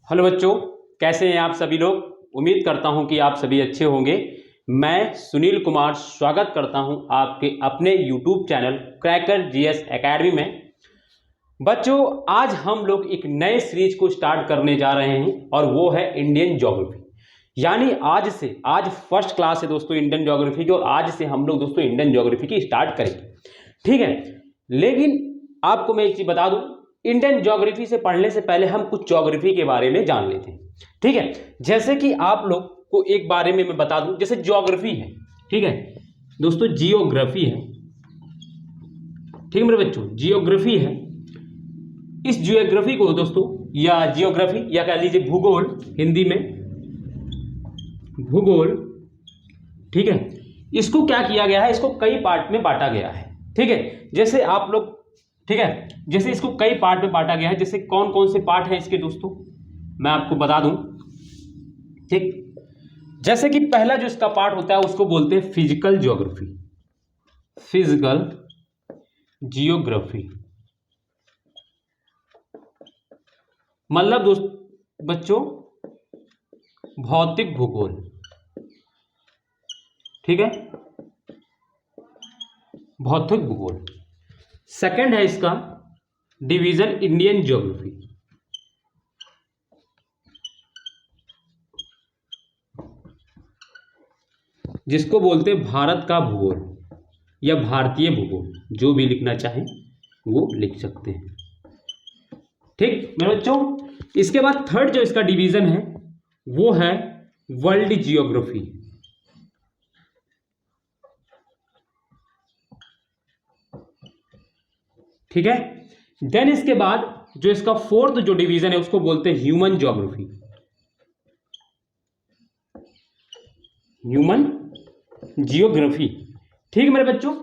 Hello बच्चों, कैसे हैं आप सभी लोग। उम्मीद करता हूं कि आप सभी अच्छे होंगे। मैं सुनील कुमार स्वागत करता हूं आपके अपने YouTube channel cracker GS academy में। बच्चों, आज हम लोग एक नए सीरीज को स्टार्ट करने जा रहे हैं और वो है इंडियन ज्योग्राफी। यानी आज फर्स्ट क्लास है दोस्तों इंडियन ज्योग्राफी की, और आज से हम लोग दोस्तों इंडियन ज्योग्राफी की स्टार्ट करेंगे, ठीक है। लेकिन आपको मैं एक चीज बता दूं, इंडियन ज्योग्राफी से पढ़ने से पहले हम कुछ ज्योग्राफी के बारे में जान लेते हैं, ठीक है। जैसे कि आप लोग को एक बारे में मैं बता दूं, जैसे ज्योग्राफी है, ठीक है दोस्तों, जियोग्राफी है, ठीक है मेरे बच्चों, जियोग्राफी है। इस जियोग्राफी को दोस्तों, या जियोग्राफी या कह लीजिए भूगोल, हिंदी में भूगोल, ठीक है। इसको क्या किया गया है, इसको कई पार्ट में बांटा गया है, ठीक है। जैसे आप लोग, ठीक है, जैसे इसको कई पार्ट में बांटा गया है। जैसे कौन कौन से पार्ट हैं इसके दोस्तों, मैं आपको बता दूं, ठीक। जैसे कि पहला जो इसका पार्ट होता है उसको बोलते हैं फिजिकल ज्योग्राफी, फिजिकल जियोग्राफी। मतलब बच्चों भौतिक भूगोल, ठीक है, भौतिक भूगोल। सेकंड है इसका डिवीजन इंडियन ज्योग्राफी, जिसको बोलते हैं भारत का भूगोल या भारतीय भूगोल, जो भी लिखना चाहें वो लिख सकते हैं, ठीक मेरे बच्चों। इसके बाद थर्ड जो इसका डिवीजन है वो है वर्ल्ड जियोग्राफी, ठीक है। देन इसके बाद जो इसका फोर्थ जो डिवीजन है उसको बोलते हैं ह्यूमन ज्योग्राफी, ह्यूमन जियोग्राफी, ठीक मेरे बच्चों।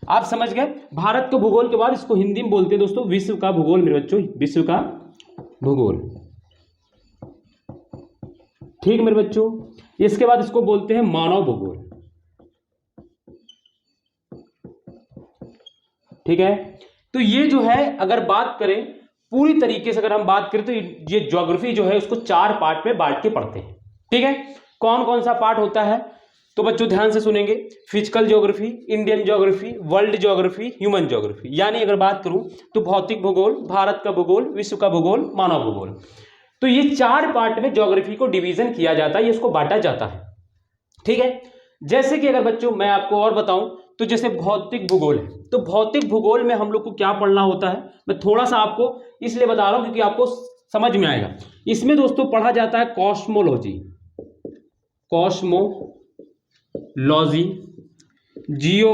आप समझ गए। भारत के भूगोल के बाद इसको हिंदी में बोलते हैं दोस्तों विश्व का भूगोल, मेरे बच्चों विश्व का भूगोल, ठीक मेरे बच्चों। इसके बाद इसको बोलते हैं मानव भूगोल, ठीक है। तो ये जो है, अगर बात करें पूरी तरीके से, अगर हम बात करें तो ये ज्योग्राफी जो है उसको चार पार्ट में बांट के पढ़ते हैं, ठीक है। कौन कौन सा पार्ट होता है तो बच्चों ध्यान से सुनेंगे। Physical geography, Indian geography, world geography, human geography. यानी अगर बात करूं तो भौतिक भूगोल, भारत का भूगोल, विश्व का भूगोल, मानव भूगोल। तो ये चार पार्ट में ज्योग्राफी को डिवीजन किया जाता है, इसको बांटा जाता है, ठीक है। जैसे कि अगर बच्चों मैं आपको और बताऊं तो जैसे भौतिक भूगोल है, तो भौतिक भूगोल में हम लोग को क्या पढ़ना होता है, मैं थोड़ा सा आपको इसलिए बता रहा हूं क्योंकि आपको समझ में आएगा। इसमें दोस्तों पढ़ा जाता है कॉस्मोलॉजी, कॉस्मोलॉजी, जियो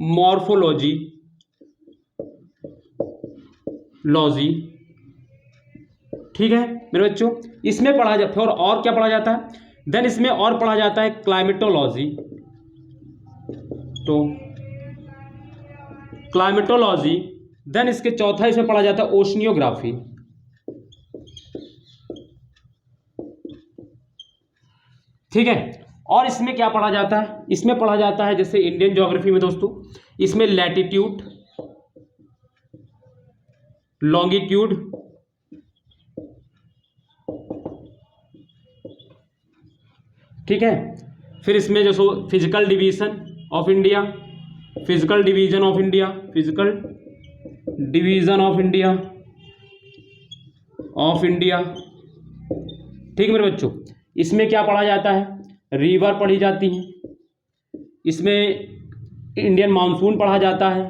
मॉर्फोलॉजी, लॉजी, ठीक है मेरे बच्चों। इसमें पढ़ा जाता है, और क्या पढ़ा जाता है, देन इसमें और पढ़ा जाता है क्लाइमेटोलॉजी, तो क्लाइमेटोलॉजी। देन इसके चौथा इसमें पढ़ा जाता है ओशनियोग्राफी, ठीक है। और इसमें क्या पढ़ा जाता है, इसमें पढ़ा जाता है जैसे इंडियन ज्योग्राफी में दोस्तों, इसमें लैटिट्यूड, लॉन्गिट्यूड, ठीक है। फिर इसमें जो physical division of India, physical division of India, physical division of India, ठीक है मेरे बच्चों। इसमें क्या पढ़ा जाता है, रिवर पढ़ी जाती है, इसमें इंडियन मानसून पढ़ा जाता है,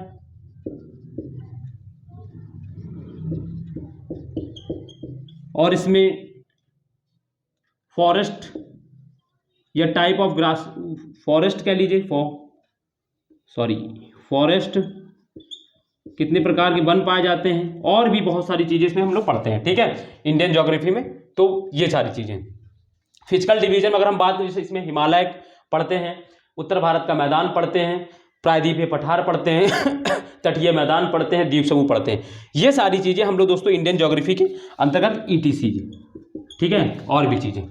और इसमें फॉरेस्ट या टाइप ऑफ ग्रास, फॉरेस्ट कह लीजिए, फॉरेस्ट कितने प्रकार के वन पाए जाते हैं, और भी बहुत सारी चीजें इसमें हम लोग पढ़ते हैं, ठीक है इंडियन ज्योग्राफी में। तो ये सारी चीजें फिजिकल डिवीजन में अगर हम बात करें, जैसे इसमें हिमालय पढ़ते हैं, उत्तर भारत का मैदान पढ़ते हैं, प्रायद्वीपीय पठार पढ़ते हैं तटीय मैदान पढ़ते हैं, द्वीप समूह पढ़ते हैं। ये सारी चीजें हम लोग दोस्तों इंडियन ज्योग्राफी के अंतर्गत ETC, ठीक है। और भी चीजें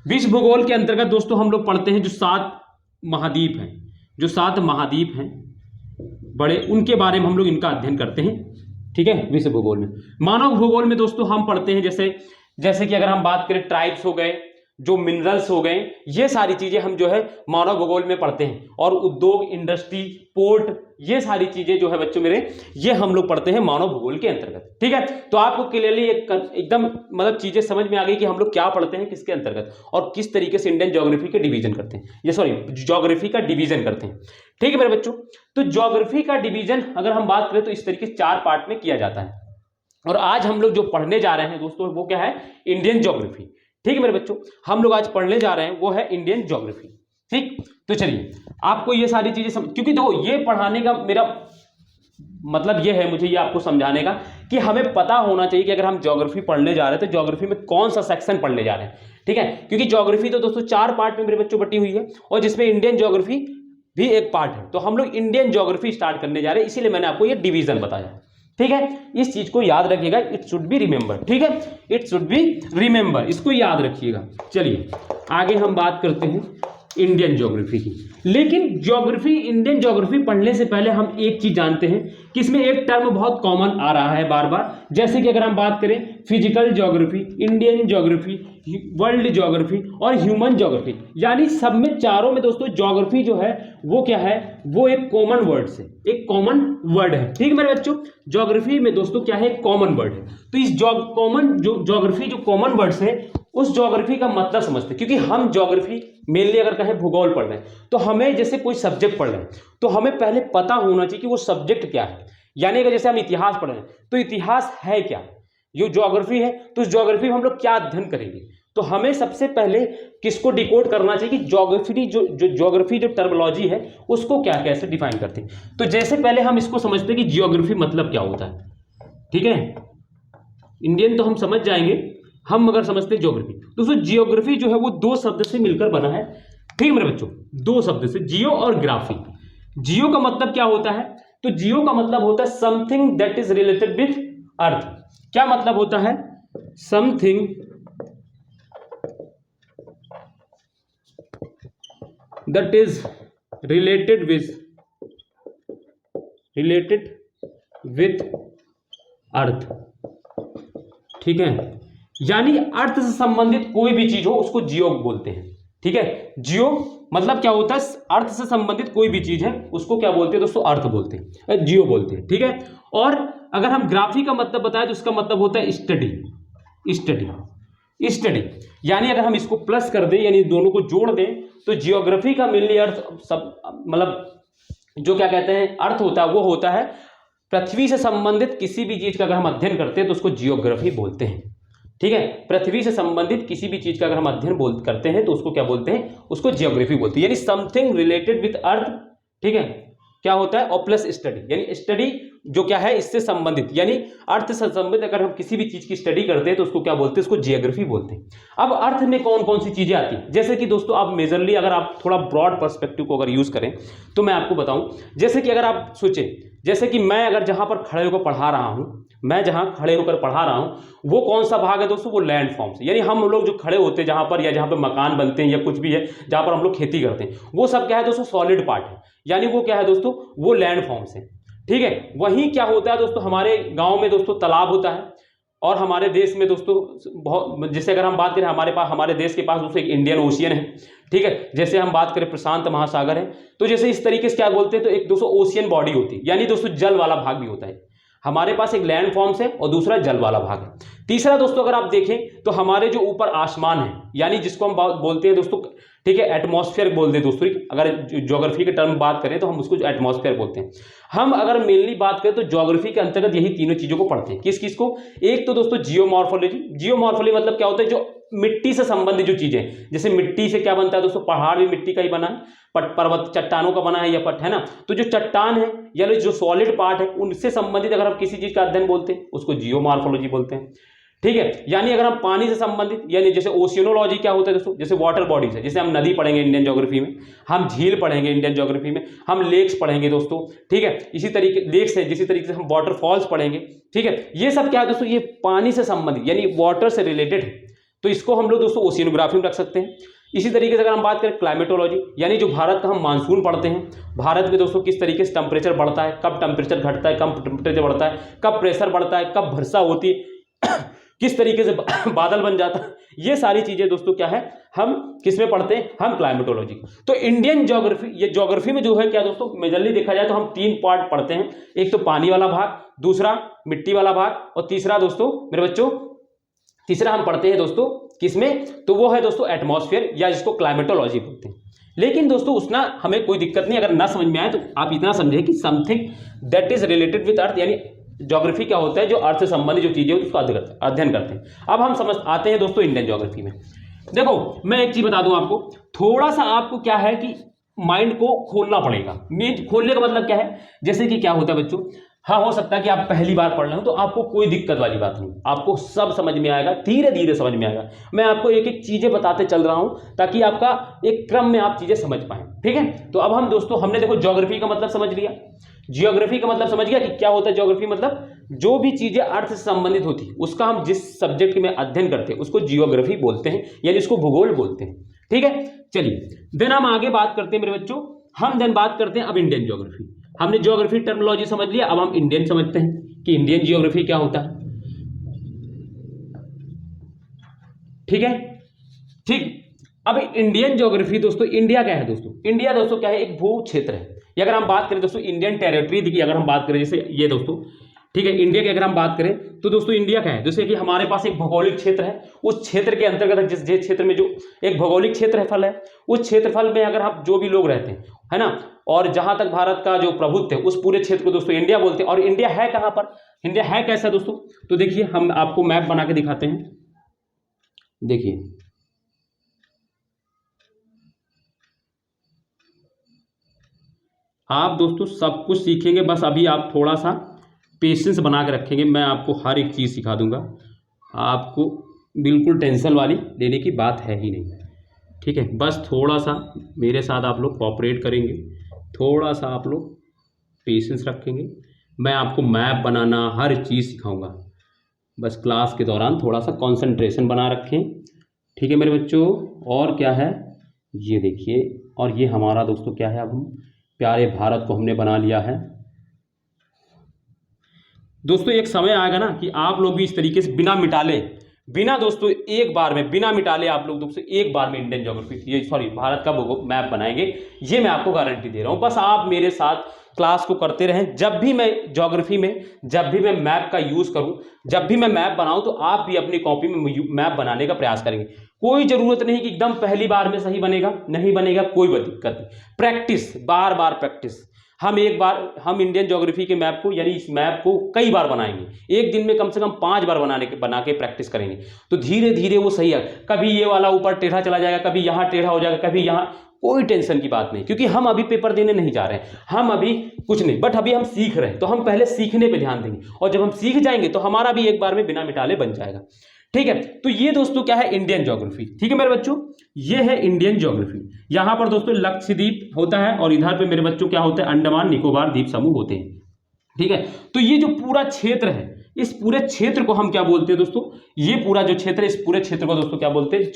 विश्व भूगोल के अंतर्गत दोस्तों हम लोग पढ़ते हैं जो 7 महाद्वीप हैं, जो 7 महाद्वीप हैं बड़े, उनके बारे में हम लोग इनका अध्ययन करते हैं, ठीक है विश्व भूगोल में। मानव भूगोल में दोस्तों हम पढ़ते हैं जैसे जैसे कि अगर हम बात करें ट्राइब्स हो गए, जो मिनरल्स हो गए, ये सारी चीजें हम जो है मानव भूगोल में पढ़ते हैं। और उद्योग, इंडस्ट्री, पोर्ट, ये सारी चीजें जो है बच्चों मेरे, ये हम लोग पढ़ते हैं मानव भूगोल के अंतर्गत। ठीक है, तो आपको क्लियरली एकदम मतलब चीजें समझ में आ गई कि हम लोग क्या पढ़ते हैं किसके अंतर्गत और किस तरीके से इंडियन ज्योग्राफी के डिवीजन करते हैं, ये सॉरी ज्योग्राफी का डिवीजन करते हैं। ठीक है मेरे बच्चों, तो ज्योग्राफी का डिवीजन अगर हम बात करें तो इस तरीके से 4 पार्ट में किया जाता है। और आज हम लोग जो पढ़ने जा रहे हैं दोस्तों वो क्या है, इंडियन ज्योग्राफी। ठीक है मेरे बच्चों, हम लोग आज पढ़ने जा रहे हैं वो है इंडियन ज्योग्राफी। ठीक, तो चलिए आपको ये सारी चीजें क्योंकि देखो ये पढ़ाने का मेरा मतलब ये है, मुझे ये आपको समझाने का कि हमें पता होना चाहिए कि अगर हम ज्योग्राफी पढ़ने जा रहे हैं तो ज्योग्राफी में कौन सा सेक्शन पढ़ने जा रहे हैं। ठीक है, क्योंकि ज्योग्राफी तो दोस्तों 4 पार्ट में मेरे बच्चों बटी हुई है और जिसमें इंडियन ज्योग्राफी भी एक पार्ट है। तो हम लोग इंडियन ज्योग्राफी स्टार्ट करने जा रहे हैं, इसीलिए मैंने आपको ये डिवीजन बताया। ठीक है, इस चीज को याद रखिएगा, इट शुड बी रिमेंबर। ठीक है, इट शुड बी रिमेंबर, इसको याद रखिएगा। चलिए आगे हम बात करते हैं इंडियन ज्योग्राफी की। लेकिन ज्योग्राफी, इंडियन ज्योग्राफी पढ़ने से पहले हम एक चीज जानते हैं कि इसमें एक टर्म बहुत कॉमन आ रहा है बार बार, जैसे कि अगर हम बात करें physical geography, Indian geography, world geography और ह्यूमन ज्योग्राफी, यानी सब में चारों में दोस्तों ज्योग्राफी जो है वो क्या है, वो एक कॉमन वर्ड से, एक कॉमन वर्ड है। ठीक है मेरे बच्चों, ज्योग्राफी में दोस्तों क्या है, कॉमन वर्ड है। तो इस कॉमन जो ज्योग्राफी जो कॉमन वर्ड्स है उस ज्योग्राफी का मतलब समझते हैं, क्योंकि हम ज्योग्राफी मेनली अगर कहें भूगोल पढ़ रहे हैं तो हमें जैसे कोई सब्जेक्ट पढ़ रहे हैं तो हमें पहले पता होना चाहिए कि वो सब्जेक्ट क्या है। यानी अगर जैसे हम इतिहास पढ़ रहे हैं तो इतिहास है क्या, जो ज्योग्राफी है तो उस ज्योग्राफी में हम लोग क्या अध्ययन करेंगे। तो हमें सबसे पहले किसको डिकोड करना चाहिए कि ज्योग्राफी ज्योग्राफी जो टर्मिनोलॉजी है उसको क्या कैसे डिफाइन करते हैं। तो जैसे पहले हम इसको समझते हैं कि ज्योग्राफी मतलब क्या होता है। ठीक है, इंडियन तो हम समझ जाएंगे, हम अगर समझते हैं ज्योग्राफी, दोस्तों जियोग्राफी जो है वो 2 शब्द से मिलकर बना है। ठीक है मेरे बच्चों, 2 शब्द से, जियो और ग्राफी। जियो का मतलब क्या होता है, तो जियो का मतलब होता है something that is related with अर्थ। क्या मतलब होता है, something that is related with अर्थ। ठीक है, यानी अर्थ से संबंधित कोई भी चीज हो उसको जियो बोलते हैं। ठीक है, जियो मतलब क्या होता है, अर्थ से संबंधित कोई भी चीज है उसको क्या बोलते हैं दोस्तों, अर्थ बोलते हैं, जियो बोलते हैं। ठीक है, और अगर हम ग्राफी का मतलब बताएं तो इसका मतलब होता है स्टडी। स्टडी यानी अगर हम इसको प्लस कर दें यानी दोनों को जोड़ दें तो जियोग्राफी का मेनली अर्थ सब मतलब जो क्या कहते हैं अर्थ होता है वो होता है पृथ्वी से संबंधित किसी भी चीज का अगर हम अध्ययन करते हैं तो उसको जियोग्राफी बोलते हैं। ठीक है, पृथ्वी से संबंधित किसी भी चीज का अगर हम अध्ययन करते हैं तो उसको क्या बोलते हैं, उसको जियोग्राफी बोलते हैं, यानी समथिंग रिलेटेड विथ अर्थ। ठीक है, क्या होता है, और प्लस स्टडी, यानी स्टडी जो क्या है इससे संबंधित, यानी अर्थ से संबंधित अगर हम किसी भी चीज की स्टडी करते हैं तो उसको क्या बोलते हैं, उसको जियोग्राफी बोलते हैं। अब अर्थ में कौन कौन सी चीजें आती हैं, जैसे कि दोस्तों आप मेजरली अगर आप थोड़ा ब्रॉड पर्सपेक्टिव को अगर यूज करें तो मैं आपको बताऊं, जैसे कि अगर आप सोचें, जैसे कि मैं अगर जहां पर खड़े होकर पढ़ा रहा हूं, मैं जहां खड़े होकर पढ़ा रहा हूं वो कौन सा भाग है दोस्तों, वो लैंड फॉर्म्स, यानी हम लोग जो खड़े होते हैं जहां पर या जहां पर मकान बनते हैं या कुछ भी है जहां पर हम लोग खेती करते हैं वो सब क्या है दोस्तों, सॉलिड पार्ट है, यानी वो क्या है दोस्तों, वो लैंड फॉर्म्स है। ठीक है, वहीं क्या होता है दोस्तों, हमारे गांव में दोस्तों तालाब होता है और हमारे देश में दोस्तों बहुत, जैसे अगर हम बात करें हमारे देश के पास दोस्तों एक इंडियन ओशियन है। ठीक है, जैसे हम बात करें प्रशांत महासागर है, तो जैसे इस तरीके से क्या बोलते हैं, तो एक दोस्तों ओशियन बॉडी होती है, यानी दोस्तों जल वाला भाग भी होता है। हमारे पास एक लैंड फॉर्म्स है और दूसरा जल वाला भाग है। तीसरा दोस्तों अगर आप देखें तो हमारे जो ऊपर आसमान है, यानी जिसको हम बोलते हैं दोस्तों, ठीक है, एटमॉस्फेयर बोलते हैं दोस्तों, अगर ज्योग्राफी के टर्म बात करें तो हम उसको एटमॉस्फेयर बोलते हैं। हम अगर मेनली बात करें तो ज्योग्राफी के अंतर्गत यही तीनों चीजों को पढ़ते हैं। किस किस को, एक तो दोस्तों जियोमॉर्फोलॉजी। जियोमॉर्फोलॉजी मतलब क्या होता है, जो मिट्टी से संबंधित जो चीजें, जैसे मिट्टी से क्या बनता है दोस्तों, पहाड़ भी मिट्टी का ही बना है, पर्वत चट्टानों का बना है या पट है ना, तो जो चट्टान है या जो सॉलिड पार्ट है उनसे संबंधित अगर हम किसी चीज का अध्ययन बोलते हैं उसको जियोमॉर्फोलॉजी बोलते हैं। ठीक है, यानी अगर हम पानी से संबंधित, यानी जैसे ओशियनोलॉजी क्या होता है दोस्तों, जैसे वाटर बॉडीज है, जैसे हम नदी पढ़ेंगे इंडियन ज्योग्राफी में, हम झील पढ़ेंगे इंडियन ज्योग्राफी में, हम लेक्स पढ़ेंगे दोस्तों। ठीक है, इसी तरीके लेक्स है, जिसी तरीके से हम वाटरफॉल्स पढ़ेंगे। ठीक है, ये सब क्या है दोस्तों, ये पानी से संबंधित यानी वाटर से रिलेटेड है, तो इसको हम लोग दोस्तों ओशियनोग्राफी में रख सकते हैं। इसी तरीके से अगर हम बात करें क्लाइमेटोलॉजी, यानी जो भारत का हम मानसून पढ़ते हैं, भारत में दोस्तों किस तरीके से टेम्परेचर बढ़ता है, कब टेम्परेचर घटता है, कब टेम्परेचर बढ़ता है, कब प्रेशर बढ़ता है, कब वर्षा होती है किस तरीके से बादल बन जाता है, ये सारी चीजें दोस्तों क्या है हम किस में पढ़ते हैं, हम क्लाइमेटोलॉजी। तो इंडियन ज्योग्राफी, ये ज्योग्राफी में जो है क्या दोस्तों मेजरली देखा जाए तो हम 3 पार्ट पढ़ते हैं, एक तो पानी वाला भाग, दूसरा मिट्टी वाला भाग और तीसरा दोस्तों मेरे बच्चों तीसरा हम पढ़ते हैं दोस्तों किसमें, तो वो है दोस्तों एटमॉस्फेयर या जिसको क्लाइमेटोलॉजी बोलते हैं। लेकिन दोस्तों उसना हमें कोई दिक्कत नहीं, अगर ना समझ में आए तो आप इतना समझे कि something that is related with अर्थ, यानी ज्योग्राफी क्या होता है, जो अर्थ से संबंधित जो चीजें उसका अध्ययन करते हैं। अब हम समझ आते हैं दोस्तों इंडियन ज्योग्राफी में। देखो मैं एक चीज बता दूं आपको, थोड़ा सा आपको क्या है कि माइंड को खोलना पड़ेगा। मीन खोलने का मतलब क्या है, जैसे कि क्या होता है बच्चों, हाँ हो सकता है कि आप पहली बार पढ़ रहे हो तो आपको कोई दिक्कत वाली बात नहीं, आपको सब समझ में आएगा, धीरे धीरे समझ में आएगा। मैं आपको एक एक चीजें बताते चल रहा हूं ताकि आपका एक क्रम में आप चीजें समझ पाए, ठीक है। तो अब हम दोस्तों हमने देखो ज्योग्राफी का मतलब समझ लिया, जियोग्राफी का मतलब समझ गया कि क्या होता है ज्योग्राफी, मतलब जो भी चीजें अर्थ से संबंधित होती उसका हम जिस सब्जेक्ट में अध्ययन करते हैं उसको जियोग्राफी बोलते हैं, यानी उसको भूगोल बोलते हैं, ठीक है। चलिए देन हम आगे बात करते हैं मेरे बच्चों, हम देन बात करते हैं अब इंडियन ज्योग्राफी। हमने ज्योग्राफी टर्मिनोलॉजी समझ लिया, अब हम इंडियन समझते हैं कि इंडियन ज्योग्राफी क्या होता है, ठीक है। ठीक, अब इंडियन ज्योग्राफी दोस्तों, इंडिया क्या है दोस्तों, इंडिया दोस्तों क्या है, एक भू क्षेत्र है। ये अगर हम बात करें दोस्तों इंडियन टेरिटरी की अगर हम बात करें, जैसे ये दोस्तों, ठीक है, इंडिया की अगर हम बात करें तो दोस्तों इंडिया क्या है, जैसे कि हमारे पास एक भौगोलिक क्षेत्र है, उस क्षेत्र के अंतर्गत जिस क्षेत्र में जो एक भौगोलिक क्षेत्रफल है, उस क्षेत्रफल में अगर हम जो भी लोग रहते हैं, है ना, और जहां तक भारत का जो प्रभुत्व है उस पूरे क्षेत्र को दोस्तों इंडिया बोलते हैं। और इंडिया है कहां पर, इंडिया है कैसा दोस्तों, तो देखिए हम आपको मैप बना के दिखाते हैं। देखिए आप दोस्तों सब कुछ सीखेंगे, बस अभी आप थोड़ा सा पेशेंस बना के रखेंगे, मैं आपको हर एक चीज़ सिखा दूंगा, आपको बिल्कुल टेंशन वाली लेने की बात है ही नहीं, ठीक है। बस थोड़ा सा मेरे साथ आप लोग कोऑपरेट करेंगे, थोड़ा सा आप लोग पेशेंस रखेंगे, मैं आपको मैप बनाना हर चीज़ सिखाऊंगा, बस क्लास के दौरान थोड़ा सा कंसंट्रेशन बना रखें, ठीक है मेरे बच्चों। और क्या है ये देखिए, और ये हमारा दोस्तों क्या है, अब हम प्यारे भारत को हमने बना लिया है दोस्तों। एक समय आएगा ना कि आप लोग भी इस तरीके से बिना मिटाले, बिना दोस्तों एक बार में बिना मिटाले आप लोग दोस्तों एक बार में इंडियन ज्योग्राफी, ये सॉरी भारत का मैप बनाएंगे, ये मैं आपको गारंटी दे रहा हूं। बस आप मेरे साथ क्लास को करते रहें, जब भी मैं ज्योग्राफी में जब भी मैं मैप का यूज करूं, जब भी मैं मैप बनाऊं तो आप भी अपनी कॉपी में मैप बनाने का प्रयास करेंगे। कोई जरूरत नहीं कि एकदम पहली बार में सही बनेगा, नहीं बनेगा कोई दिक्कत नहीं, प्रैक्टिस, बार बार प्रैक्टिस। हम एक बार हम इंडियन ज्योग्राफी के मैप को, यानी इस मैप को कई बार बनाएंगे, एक दिन में कम से कम 5 बार बना के प्रैक्टिस करेंगे, तो धीरे धीरे वो सही है। कभी ये वाला ऊपर टेढ़ा चला जाएगा, कभी यहाँ टेढ़ा हो जाएगा, कभी यहाँ, कोई टेंशन की बात नहीं, क्योंकि हम अभी पेपर देने नहीं जा रहे हैं, हम अभी कुछ नहीं, बट अभी हम सीख रहे हैं, तो हम पहले सीखने पे ध्यान देंगे, और जब हम सीख जाएंगे तो हमारा भी एक बार में बिना मिटाले बन जाएगा, ठीक है। तो ये दोस्तों क्या है इंडियन ज्योग्राफी, ठीक है मेरे बच्चों, ये है इंडियन ज्योग्राफी। यहां पर दोस्तों लक्षद्वीप होता है और इधर पे मेरे बच्चों क्या होता है, अंडमान निकोबार द्वीप समूह होते हैं, ठीक है। तो ये जो पूरा क्षेत्र है, इस पूरे क्षेत्र को हम क्या बोलते हैं दोस्तों, ये पूरा जो क्षेत्र है, इस पूरे क्षेत्र को दोस्तों क्या बोलते हैं,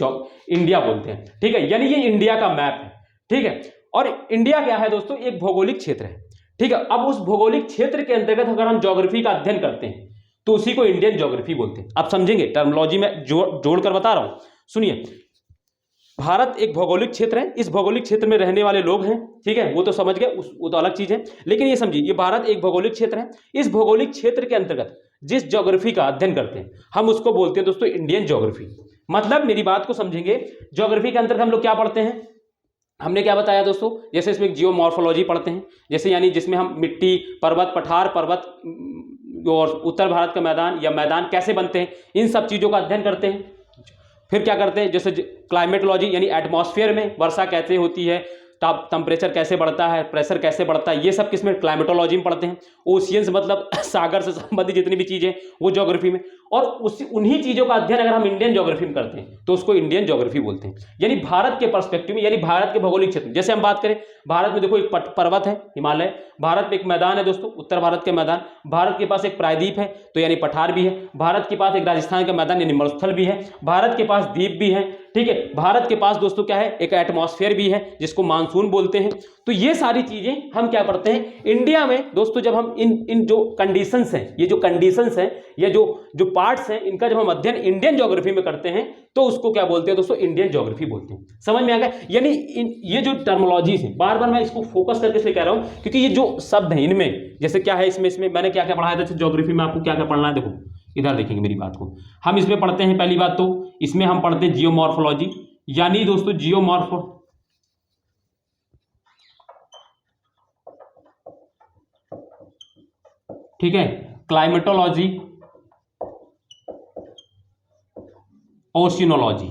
इंडिया बोलते हैं, ठीक है। यानी ये इंडिया का मैप है, ठीक है। और इंडिया क्या है दोस्तों, एक भौगोलिक क्षेत्र है, ठीक है। अब उस भौगोलिक क्षेत्र के अंतर्गत अगर हम ज्योग्राफी का अध्ययन करते हैं तो उसी को इंडियन ज्योग्राफी बोलते हैं। आप समझेंगे, टर्मिनोलॉजी में जोड़कर बता रहा हूं, सुनिए। भारत एक भौगोलिक क्षेत्र है, इस भौगोलिक क्षेत्र में रहने वाले लोग हैं, ठीक है, वो तो समझ गए, वो तो अलग चीज है, लेकिन ये समझिए ये भारत एक भौगोलिक क्षेत्र है, इस भौगोलिक क्षेत्र के अंतर्गत जिस ज्योग्राफी का अध्ययन करते हैं हम उसको बोलते हैं दोस्तों इंडियन ज्योग्राफी। मतलब मेरी बात को समझेंगे, ज्योग्राफी के अंतर्गत हम लोग क्या पढ़ते हैं, हमने क्या बताया दोस्तों, जैसे इसमें जियोमॉर्फोलॉजी पढ़ते हैं, जैसे यानी जिसमें हम मिट्टी, पर्वत, पठार, पर्वत और उत्तर भारत का मैदान या मैदान कैसे बनते हैं, इन सब चीज़ों का अध्ययन करते हैं। फिर क्या करते हैं, जैसे क्लाइमेटोलॉजी यानी एटमॉस्फेयर में वर्षा कैसे होती है, टेम्परेचर कैसे बढ़ता है, प्रेशर कैसे बढ़ता है, ये सब किसमें, क्लाइमेटोलॉजी में पढ़ते हैं। ओशियंस मतलब सागर से संबंधित जितनी भी चीज़ें वो ज्योग्राफी में, और उन्हीं चीज़ों का अध्ययन अगर हम इंडियन ज्योग्राफी में करते हैं तो उसको इंडियन ज्योग्राफी बोलते हैं। यानी भारत के पर्सपेक्टिव में, यानी भारत के भौगोलिक क्षेत्र में, जैसे हम बात करें भारत में देखो एक पर्वत है हिमालय, भारत में एक मैदान है दोस्तों उत्तर भारत के मैदान, भारत के पास एक प्रायद्वीप है तो यानी पठार भी है, भारत के पास एक राजस्थान का मैदान यानी मरुस्थल भी है, भारत के पास द्वीप भी है, ठीक है। भारत के पास दोस्तों क्या है, एक एटमॉस्फेयर भी है जिसको मानसून बोलते हैं। तो ये सारी चीजें हम क्या करते हैं इंडिया में दोस्तों, जब हम इन जो कंडीशंस हैं, ये जो कंडीशंस हैं या जो पार्ट्स हैं, इनका जब हम अध्ययन इंडियन ज्योग्राफी में करते हैं तो उसको क्या बोलते हैं दोस्तों, इंडियन ज्योग्राफी बोलते हैं। समझ में आ गया? यानी ये जो टर्मोलॉजीज है, बार बार मैं इसको फोकस करके इसलिए कह रहा हूं क्योंकि ये जो शब्द है इनमें, जैसे क्या है इसमें मैंने क्या क्या पढ़ाया था ज्योग्राफी में, आपको क्या क्या पढ़ना है देखो इधर देखेंगे मेरी बात को। हम इसमें पढ़ते हैं, पहली बात तो इसमें हम पढ़ते हैं जियोमॉर्फोलॉजी, यानी दोस्तों जियोमॉर्फो, ठीक है, क्लाइमेटोलॉजी, ओशिनोलॉजी,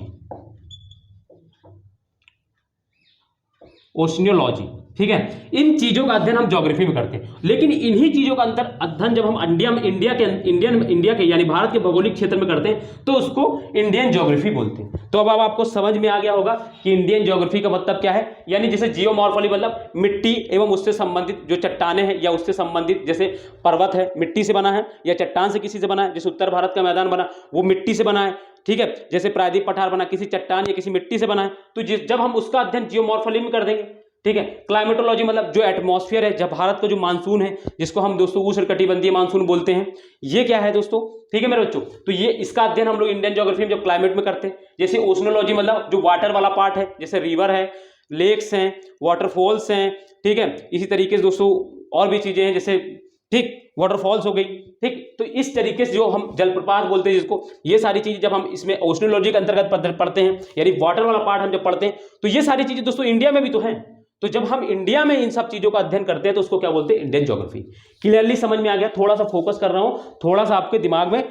ओशिनियोलॉजी, ठीक है। इन चीजों का अध्ययन हम ज्योग्राफी में करते हैं, लेकिन इन्हीं चीजों का अंतर अध्ययन जब हम इंडिया के यानी भारत के भौगोलिक क्षेत्र में करते हैं तो उसको इंडियन ज्योग्राफी बोलते हैं। तो अब आपको समझ में आ गया होगा कि इंडियन ज्योग्राफी का मतलब क्या है। यानी जैसे जियोमॉर्फोलॉजी मतलब मिट्टी एवं उससे संबंधित जो चट्टाने हैं या उससे संबंधित, जैसे पर्वत है मिट्टी से बना है या चट्टान से किसी से बना है, जैसे उत्तर भारत का मैदान बना वो मिट्टी से बना है, ठीक है। जैसे प्रायद्वीप पठार बना किसी चट्टान या किसी मिट्टी से बना है, तो जब हम उसका अध्ययन जियोमॉर्फोलॉजी में कर देंगे, ठीक है। क्लाइमेटोलॉजी मतलब जो एटमॉस्फेयर है, जब भारत का जो मानसून है जिसको हम दोस्तों उष्णकटिबंधीय मानसून बोलते हैं, ये क्या है दोस्तों, ठीक है मेरे बच्चों। तो ये इसका अध्ययन हम लोग इंडियन ज्योग्राफी में जब क्लाइमेट में करते हैं। जैसे ओशनोलॉजी मतलब जो वाटर वाला पार्ट है, जैसे रिवर है, लेक्स हैं, वाटरफॉल्स हैं, ठीक है। इसी तरीके से दोस्तों और भी चीजें हैं, जैसे ठीक वाटरफॉल्स हो गई, ठीक। तो इस तरीके से जो हम जलप्रपात बोलते हैं जिसको, ये सारी चीजें जब हम इसमें ओशनोलॉजी के अंतर्गत पढ़ते हैं, यानी वाटर वाला पार्ट हम जब पढ़ते हैं, तो ये सारी चीजें दोस्तों इंडिया में भी तो हैं। तो जब हम इंडिया में इन सब चीजों का अध्ययन करते हैं तो उसको क्या बोलते हैं, इंडियन ज्योग्राफी। क्लियरली समझ में आ गया? थोड़ा सा फोकस कर रहा हूं, थोड़ा सा आपके दिमाग में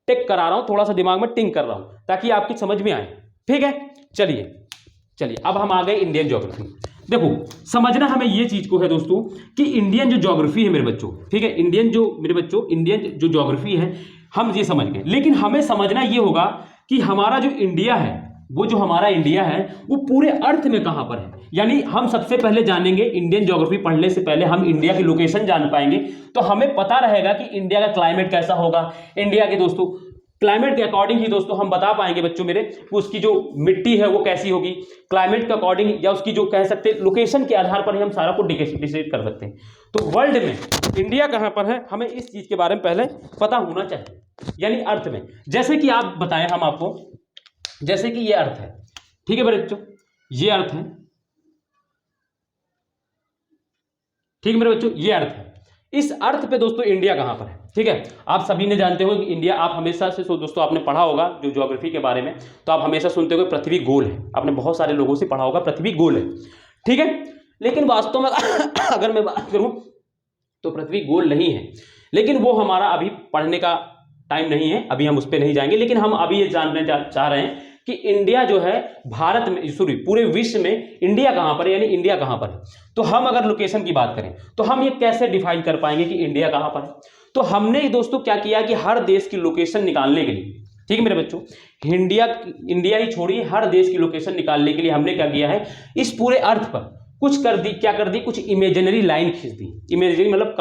टिक करा रहा हूं, थोड़ा सा दिमाग में टिंक कर रहा हूं ताकि आपकी समझ में आए, ठीक है। चलिए अब हम आ गए इंडियन ज्योग्राफी। देखो समझना हमें ये चीज को है दोस्तों कि इंडियन जो ज्योग्राफी है मेरे बच्चों, ठीक है, इंडियन जो ज्योग्राफी है हम ये समझ गए, लेकिन हमें समझना ये होगा कि हमारा जो इंडिया है, वो जो हमारा इंडिया है वो पूरे अर्थ में कहां पर है। यानी हम सबसे पहले जानेंगे, इंडियन ज्योग्राफी पढ़ने से पहले हम इंडिया की लोकेशन जान पाएंगे, तो हमें पता रहेगा कि इंडिया का क्लाइमेट कैसा होगा। इंडिया के दोस्तों क्लाइमेट के अकॉर्डिंग ही दोस्तों हम बता पाएंगे बच्चों मेरे, उसकी जो मिट्टी है वो कैसी होगी, क्लाइमेट के अकॉर्डिंग, या उसकी जो कह सकते हैं लोकेशन के आधार पर ही हम सारा को डिसाइड कर सकते हैं। तो वर्ल्ड में इंडिया कहां पर है हमें इस चीज के बारे में पहले पता होना चाहिए, यानी अर्थ में। जैसे कि आप बताएं, हम आपको, जैसे कि ये अर्थ है, ठीक है मेरे बच्चों, ये अर्थ है, ठीक है मेरे बच्चों, ये अर्थ है। इस अर्थ पे दोस्तों इंडिया कहां पर है, ठीक है। आप सभी ने जानते हो कि इंडिया, आप हमेशा से दोस्तों आपने पढ़ा होगा जो ज्योग्राफी के बारे में, तो आप हमेशा सुनते हो पृथ्वी गोल है, आपने बहुत सारे लोगों से पढ़ा होगा पृथ्वी गोल है, ठीक है। लेकिन वास्तव में अगर मैं बात करूं तो पृथ्वी गोल नहीं है, लेकिन वो हमारा अभी पढ़ने का टाइम नहीं है, अभी हम उस पर नहीं जाएंगे। लेकिन हम अभी ये जानने चाह रहे हैं कि इंडिया जो है भारत में, सॉरी पूरे विश्व में इंडिया कहां पर है, यानी इंडिया कहां पर है। तो हम अगर लोकेशन की बात करें तो हम ये कैसे डिफाइन कर पाएंगे कि इंडिया कहां पर है। तो हमने दोस्तों क्या किया कि हर देश की लोकेशन निकालने के लिए, ठीक है मेरे बच्चों, इंडिया ही छोड़िए, हर देश की लोकेशन निकालने के लिए हमने क्या किया है, इस पूरे अर्थ पर कुछ कर दी, क्या कर दी, कुछ इमेजिनरी लाइन खींच दी। इमेजिनरी मतलब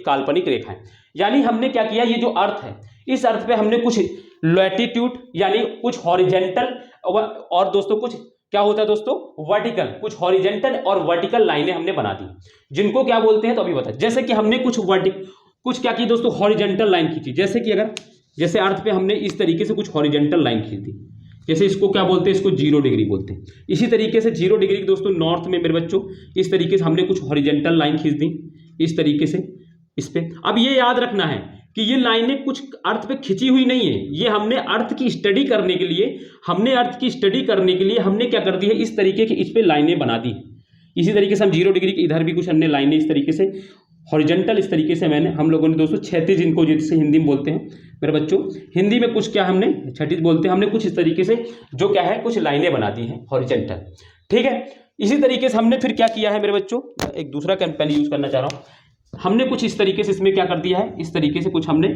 काल्पनिक रेखाएं। यानी हमने क्या किया, ये जो अर्थ है, इस अर्थ पे हमने कुछ लैटिट्यूड यानी कुछ हॉरिजेंटल, और दोस्तों कुछ क्या होता है दोस्तों, वर्टिकल, कुछ हॉरिजेंटल और वर्टिकल लाइनें हमने बना दी, जिनको क्या बोलते हैं तो अभी बता। जैसे कि हमने कुछ क्या की दोस्तों, हॉरिजेंटल लाइन खींची। जैसे अर्थ पे हमने इस तरीके से कुछ हॉरिजेंटल लाइन खींच दी, जैसे इसको क्या बोलते हैं, इसको 0 डिग्री बोलते हैं। इसी तरीके से 0 डिग्री दोस्तों नॉर्थ में मेरे बच्चों इस तरीके से हमने कुछ हॉरिजेंटल लाइन खींच दी, इस तरीके से इस पे। अब ये याद रखना है कि ये लाइनें कुछ अर्थ पे खिंची हुई नहीं है, ये हमने अर्थ की स्टडी करने के लिए हमने क्या कर दी है, इस तरीके की इस पे लाइनें बना दी। इसी तरीके से हम 0 डिग्री के इधर भी कुछ हमने लाइनें इस तरीके से हॉरिजेंटल, इस तरीके से हम लोगों ने दोस्तों क्षैतिज, इनको जिससे हिंदी में बोलते हैं मेरे बच्चों, हिंदी में कुछ क्या हमने क्षैतिज बोलते हैं, हमने कुछ इस तरीके से जो क्या है कुछ लाइनें बना दी हैं हॉरिजेंटल, ठीक है। इसी तरीके से हमने फिर क्या किया है मेरे बच्चों, एक दूसरा पेन यूज करना चाह रहा हूँ, हमने कुछ इस तरीके से इसमें क्या कर दिया है, इस तरीके से कुछ हमने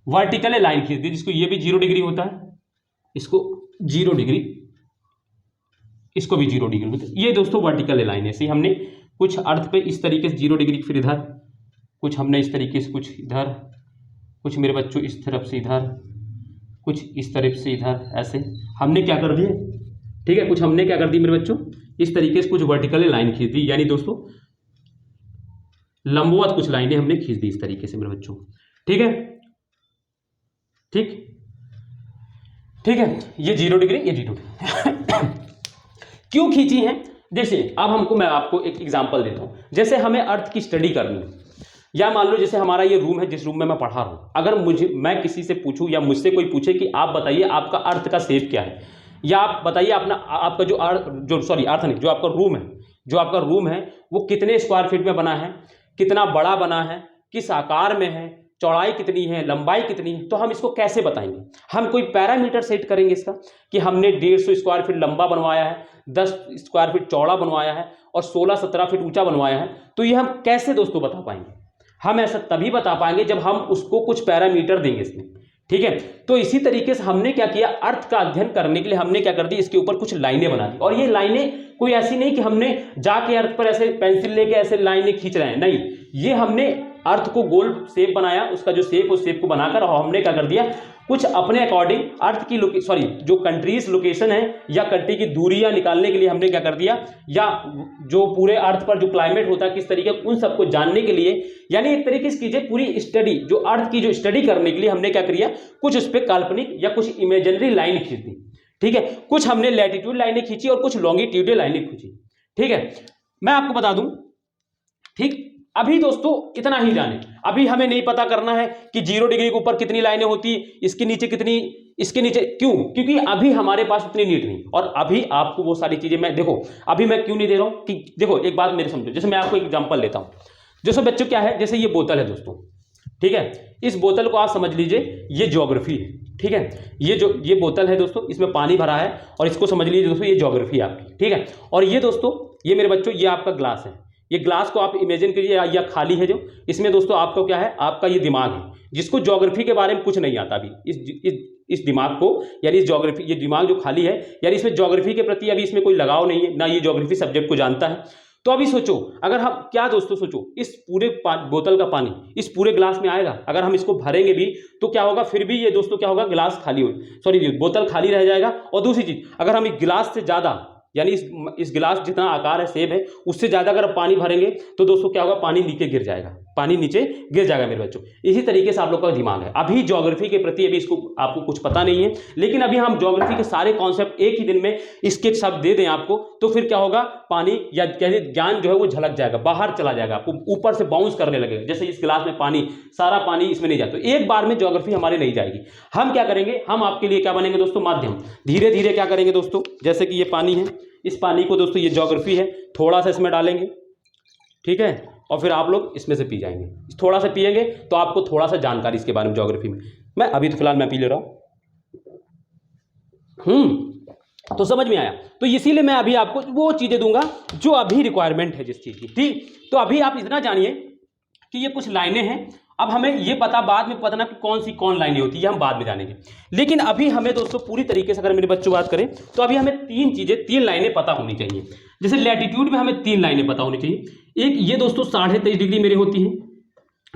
वर्टिकल लाइन खींच दी, जिसको ये भी 0 डिग्री होता है, इसको 0 डिग्री, इसको भी 0 डिग्री होता है। ये दोस्तों वर्टिकल लाइन है। ऐसे हमने कुछ अर्थ पे इस तरीके से 0 डिग्री, फिर इधर कुछ हमने इस तरीके से, कुछ इधर, कुछ मेरे बच्चों इस तरफ से इधर, कुछ इस तरफ से इधर, ऐसे हमने क्या कर दिया, ठीक है। कुछ हमने क्या कर दी मेरे बच्चों, इस तरीके से कुछ वर्टिकल लाइन खींच दी, यानी दोस्तों लंबवत कुछ लाइनें हमने खींच दी इस तरीके से मेरे बच्चों। ठीक है, ठीक ठीक है, ये 0 डिग्री, ये 0 डिग्री क्यों खींची हैं? जैसे अब हमको, मैं आपको एक एग्जांपल देता हूं। जैसे हमें अर्थ की स्टडी करनी है, या मान लो जैसे हमारा ये रूम है, जिस रूम में मैं पढ़ा रहा हूं, अगर मैं किसी से पूछूं या मुझसे कोई पूछे कि आप बताइए आपका अर्थ का शेप क्या है, या आप बताइए आपका जो अर्थ नहीं, जो आपका रूम है वो कितने स्क्वायर फीट में बना है, कितना बड़ा बना है, किस आकार में है, चौड़ाई कितनी है, लंबाई कितनी है, तो हम इसको कैसे बताएंगे? हम कोई पैरामीटर सेट करेंगे इसका कि हमने 150 स्क्वायर फीट लंबा बनवाया है, 10 स्क्वायर फीट चौड़ा बनवाया है और 16-17 फीट ऊंचा बनवाया है, तो ये हम कैसे दोस्तों बता पाएंगे? हम ऐसा तभी बता पाएंगे जब हम उसको कुछ पैरामीटर देंगे इसमें। ठीक है, तो इसी तरीके से हमने क्या किया, अर्थ का अध्ययन करने के लिए हमने क्या कर दी, इसके ऊपर कुछ लाइनें बना दी। और ये लाइनें कोई ऐसी नहीं कि हमने जाके अर्थ पर ऐसे पेंसिल लेके ऐसे लाइनें खींच रहे हैं, नहीं, ये हमने अर्थ को गोल शेप बनाया, उसका जो शेप, उस शेप को बनाकर और हमने क्या कर दिया, कुछ अपने अकॉर्डिंग अर्थ की जो कंट्रीज लोकेशन है या कंट्री की दूरियां निकालने के लिए हमने क्या कर दिया, या जो पूरे अर्थ पर जो क्लाइमेट होता है किस तरीके, उन सबको जानने के लिए, यानी एक तरीके से कीजिए पूरी स्टडी, जो अर्थ की जो स्टडी करने के लिए हमने क्या किया, कुछ उस पर काल्पनिक या कुछ इमेजिनरी लाइन खींच दी। ठीक है, कुछ हमने लैटिट्यूड लाइनें खींची और कुछ लॉन्गिट्यूडल लाइनें खींची। ठीक है, मैं आपको बता दूं, ठीक, अभी दोस्तों इतना ही जाने, अभी हमें नहीं पता करना है कि 0 डिग्री के ऊपर कितनी लाइनें होती, इसके नीचे कितनी, इसके नीचे क्यों, क्योंकि अभी हमारे पास उतनी नीड नहीं। और अभी आपको वो सारी चीजें मैं, देखो अभी मैं क्यों नहीं दे रहा हूं कि देखो एक बात मेरे समझो, जैसे मैं आपको एक एग्जांपल लेता हूं, जैसे बच्चों क्या है, जैसे ये बोतल है दोस्तों, ठीक है, इस बोतल को आप समझ लीजिए ये ज्योग्राफी है। ठीक है, ये बोतल है दोस्तों, इसमें पानी भरा है और इसको समझ लीजिए दोस्तों ये ज्योग्राफी आपकी। ठीक है, और ये दोस्तों, ये मेरे बच्चों, ये आपका ग्लास है, ये ग्लास को आप इमेजिन कीजिए, या खाली है जो, इसमें दोस्तों आपका क्या है, आपका ये दिमाग है, जिसको ज्योग्राफी के बारे में कुछ नहीं आता अभी। इस दिमाग को, यानी इस ज्योग्राफी, ये दिमाग जो खाली है, यानी इसमें ज्योग्राफी के प्रति अभी इसमें कोई लगाव नहीं है, ना ये ज्योग्राफी सब्जेक्ट को जानता है। तो अभी सोचो, अगर हम क्या दोस्तों सोचो, इस पूरे बोतल का पानी इस पूरे ग्लास में आएगा, अगर हम इसको भरेंगे भी तो क्या होगा, फिर भी ये दोस्तों क्या होगा, गिलास खाली हो, बोतल खाली रह जाएगा। और दूसरी चीज, अगर हम एक गिलास से ज्यादा, यानी इस गिलास जितना आकार है, शेप है, उससे ज्यादा अगर पानी भरेंगे तो दोस्तों क्या होगा, पानी नीचे गिर जाएगा, पानी नीचे गिर जाएगा मेरे बच्चों। इसी तरीके से आप लोग का दिमाग है, अभी ज्योग्राफी के प्रति अभी इसको आपको कुछ पता नहीं है, लेकिन अभी हम ज्योग्राफी के सारे कॉन्सेप्ट एक ही दिन में स्केच सब दे दें आपको, तो फिर क्या होगा, पानी या कहते ज्ञान जो है वो झलक जाएगा, बाहर चला जाएगा, आपको ऊपर से बाउंस करने लगेगा। जैसे इस गिलास में पानी, सारा पानी इसमें नहीं जाता, तो एक बार में ज्योग्राफी हमारी नहीं जाएगी। हम क्या करेंगे, हम आपके लिए क्या बनेंगे दोस्तों, माध्यम। धीरे धीरे क्या करेंगे दोस्तों, जैसे कि ये पानी है, इस पानी को दोस्तों, ये ज्योग्राफी है, थोड़ा सा इसमें डालेंगे, ठीक है, और फिर आप लोग इसमें से पी जाएंगे, थोड़ा सा पिएंगे तो आपको थोड़ा सा जानकारी इसके बारे में ज्योग्राफी में। मैं अभी तो फिलहाल मैं पी ले रहा हूं, तो समझ में आया। तो इसीलिए मैं अभी आपको वो चीजें दूंगा जो अभी रिक्वायरमेंट है जिस चीज की। ठीक, तो अभी आप इतना जानिए कि ये कुछ लाइनें हैं। अब हमें ये पता बाद में पता ना कि कौन लाइनें होती है, हम बाद में जानेंगे। लेकिन अभी हमें दोस्तों पूरी तरीके से अगर मेरे बच्चों बात करें तो अभी हमें 3 लाइनें पता होनी चाहिए। जैसे लैटिट्यूड में हमें 3 लाइनें पता होनी चाहिए। एक ये दोस्तों 23.5 डिग्री मेरे होती है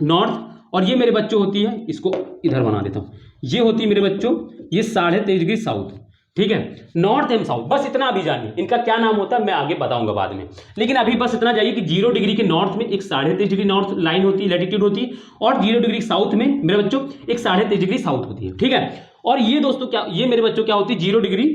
नॉर्थ, और ये मेरे बच्चों होती है, इसको इधर बना देता हूँ, ये होती है मेरे बच्चों ये 23.5 डिग्री साउथ। ठीक है, नॉर्थ एंड साउथ, बस इतना अभी जानिए। इनका क्या नाम होता है मैं आगे बताऊंगा बाद में, लेकिन अभी बस इतना जाइए कि 0 डिग्री के नॉर्थ में एक 23.5 डिग्री नॉर्थ लाइन होती है, लैटिट्यूड होती है, और 0 डिग्री साउथ में मेरे बच्चों एक 23.5 डिग्री साउथ होती है। ठीक है, और ये दोस्तों क्या, ये मेरे बच्चों क्या होती है, 0 डिग्री,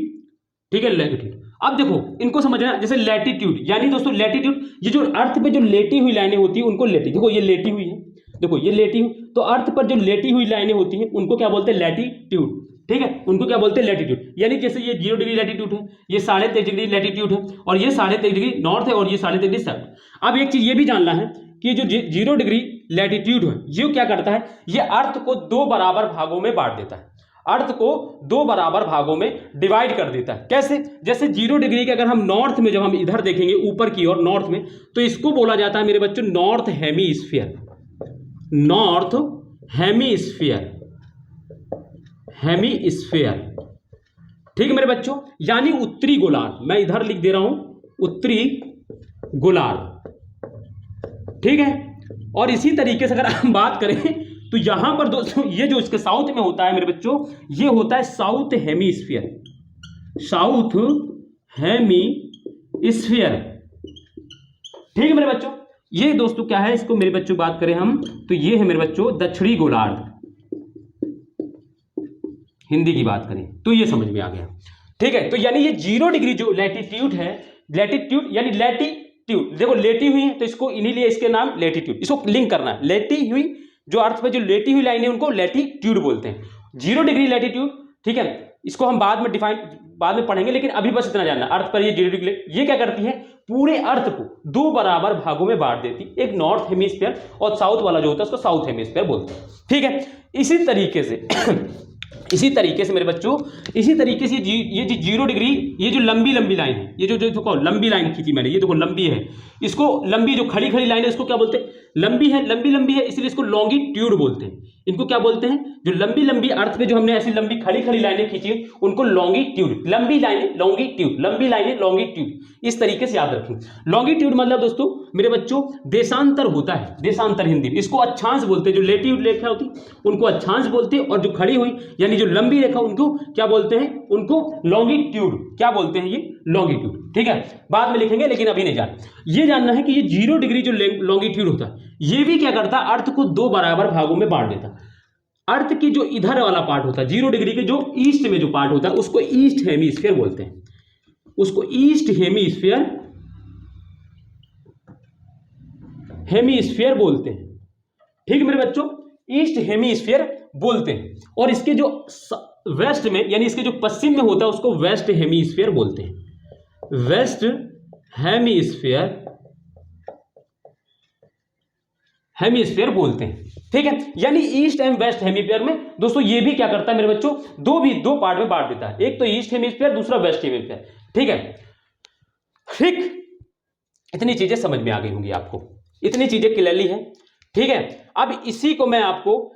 ठीक है, लैटिट्यूड। अब देखो इनको समझना, जैसे लैटिट्यूड यानी दोस्तों लैटिट्यूड, ये जो अर्थ पे जो लेटी हुई लाइनें होती है उनको लेटी, देखो ये लेटी हुई है, देखो ये लेटी हुई, तो अर्थ पर जो लेटी हुई लाइनें होती हैं उनको क्या बोलते हैं, लैटिट्यूड। ठीक है, उनको क्या बोलते हैं, लैटिट्यूड। यानी जैसे ये 0 डिग्री लैटिट्यूड है, ये 23.5 डिग्री लैटिट्यूड है, और ये 23.5 डिग्री नॉर्थ है, और ये 23.5 डिग्री साउथ। अब एक चीज ये भी जानना है कि जो 0 डिग्री लैटिट्यूड है ये क्या करता है, ये अर्थ को 2 बराबर भागों में बांट देता है, अर्थ को 2 बराबर भागों में डिवाइड कर देता है। कैसे, जैसे 0 डिग्री के अगर हम नॉर्थ में, जब हम इधर देखेंगे ऊपर की ओर नॉर्थ में, तो इसको बोला जाता है मेरे बच्चों north hemisphere, north hemisphere, hemisphere. ठीक है मेरे बच्चों, यानी उत्तरी गोलार्ध, मैं इधर लिख दे रहा हूं उत्तरी गोलार्ध। ठीक है, और इसी तरीके से अगर हम बात करें तो यहां पर दोस्तों ये जो इसके साउथ में होता है मेरे बच्चों, ये होता है south hemisphere, south hemisphere. Sphere. ठीक है मेरे बच्चों, ये दोस्तों क्या है, इसको मेरे बच्चों बात करें हम तो ये है मेरे बच्चों दक्षिणी गोलार्ध, हिंदी की बात करें तो ये समझ में आ गया। ठीक है, तो यानी ये 0 डिग्री जो लैटिट्यूड है, लैटिट्यूड यानी लैटिट्यूड, देखो लेटी हुई है तो इसको इन्हीं लिए इसके नाम लैटिट्यूड, इसको लिंक करना है। लेटी हुई जो अर्थ पे जो लेटी हुई लाइन है उनको लैटिट्यूड बोलते हैं, 0 डिग्री लैटिट्यूड। ठीक है, इसको हम बाद में पढ़ेंगे, लेकिन अभी बस इतना जानना, अर्थ पर ये 0 डिग्री ये क्या करती है, पूरे अर्थ को 2 बराबर भागों में बांट देती, एक नॉर्थ हेमिस्फीयर और साउथ वाला जो होता है उसको साउथ हेमिस्फीयर बोलते हैं। ठीक है, इसी तरीके से मेरे बच्चों, इसी तरीके से ये जो 0 डिग्री, ये जो लंबी लाइन है, ये जो देखो लंबी लाइन खींची मैंने, ये देखो लंबी है, इसको लंबी जो खड़ी लाइन है इसको क्या बोलते हैं, लंबी है इसलिए इसको लॉन्गिट्यूड बोलते हैं। इनको क्या बोलते हैं, जो लंबी अर्थ पे जो हमने ऐसी लंबी खड़ी लाइनें खींची उनको लॉन्गिट्यूड, लंबी लाइनें लॉन्गिट्यूड, इस तरीके से याद रखें। लॉन्गिट्यूड मतलब दोस्तों मेरे बच्चों देशांतर होता है, देशांतर हिंदी में इसको अक्षांश बोलते हैं। जो लेटिट्यूड रेखा होती उनको अक्षांश बोलते हैं, और जो खड़ी हुई यानी जो लंबी रेखा उनको क्या बोलते हैं, उनको लॉन्गिट्यूड, क्या बोलते हैं, ये लॉन्गिट्यूड। ठीक है, बाद में लिखेंगे, लेकिन अभी नहीं ये जानना है कि ये 0 डिग्री जो लॉन्गिट्यूड होता है ये भी क्या करता है, अर्थ को 2 बराबर भागों में बांट देता। अर्थ की जो इधर वाला पार्ट होता है 0 डिग्री के जो ईस्ट में जो पार्ट होता है उसको ईस्ट हेमिस्फीयर बोलते हैं, उसको ईस्ट हेमिस्फीयर बोलते हैं। ठीक है मेरे बच्चों, ईस्ट हेमिस्फीयर बोलते हैं, और इसके जो वेस्ट में यानी इसके जो पश्चिम में होता है उसको वेस्ट हेमिस्फीयर बोलते हैं, वेस्ट हेमिस्फीयर बोलते हैं। ठीक है, यानी ईस्ट एंड वेस्ट हेमिस्फीयर में दोस्तों ये भी क्या करता है मेरे बच्चों, दो पार्ट में बांट देता है, एक तो ईस्ट हेमिस्फीयर, दूसरा वेस्ट हेमिस्फीयर। ठीक है, ठीक, इतनी चीजें समझ में आ गई होंगी आपको, इतनी चीजें क्लियरली है। ठीक है, अब इसी को मैं आपको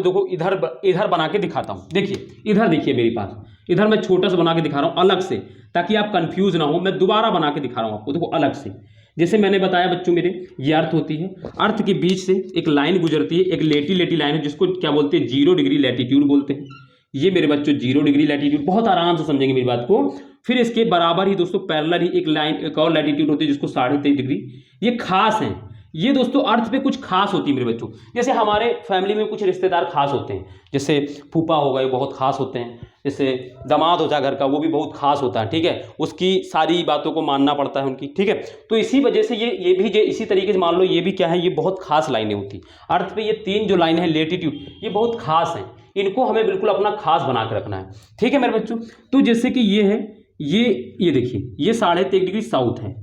देखो इधर बना के दिखाता हूं। देखिए इधर देखिए मेरे पास, इधर मैं छोटा सा बना के दिखा रहा हूं अलग से, ताकि आप कंफ्यूज ना हो। मैं दोबारा बना के दिखा रहा हूं आपको, देखो अलग से। जैसे मैंने बताया बच्चों मेरे, ये अर्थ होती है, अर्थ के बीच से एक लाइन गुजरती है, एक लेटी लाइन है जिसको क्या बोलते हैं, 0 डिग्री लैटिट्यूड बोलते हैं। ये मेरे बच्चों 0 डिग्री लैटिट्यूड, बहुत आराम से समझेंगे मेरी बात को। फिर इसके बराबर ही दोस्तों पैरेलल ही एक लाइन, एक और लैटिट्यूड होती है जिसको 23.5 डिग्री। ये खास है, ये दोस्तों अर्थ पे कुछ खास होती है मेरे बच्चों। जैसे हमारे फैमिली में कुछ रिश्तेदार खास होते हैं, जैसे फूफा हो गए, बहुत खास होते हैं, जैसे दामाद होता है घर का, वो भी बहुत खास होता है। ठीक है, उसकी सारी बातों को मानना पड़ता है उनकी। ठीक है, तो इसी वजह से ये भी इसी तरीके से मान लो, ये भी क्या है, ये बहुत खास लाइनें होती अर्थ पे। ये 3 जो लाइन है लेटिट्यूड, ये बहुत खास है, इनको हमें बिल्कुल अपना खास बना के रखना है। ठीक है मेरे बच्चों, तो जैसे कि ये है, ये देखिए ये 23.5 डिग्री साउथ है।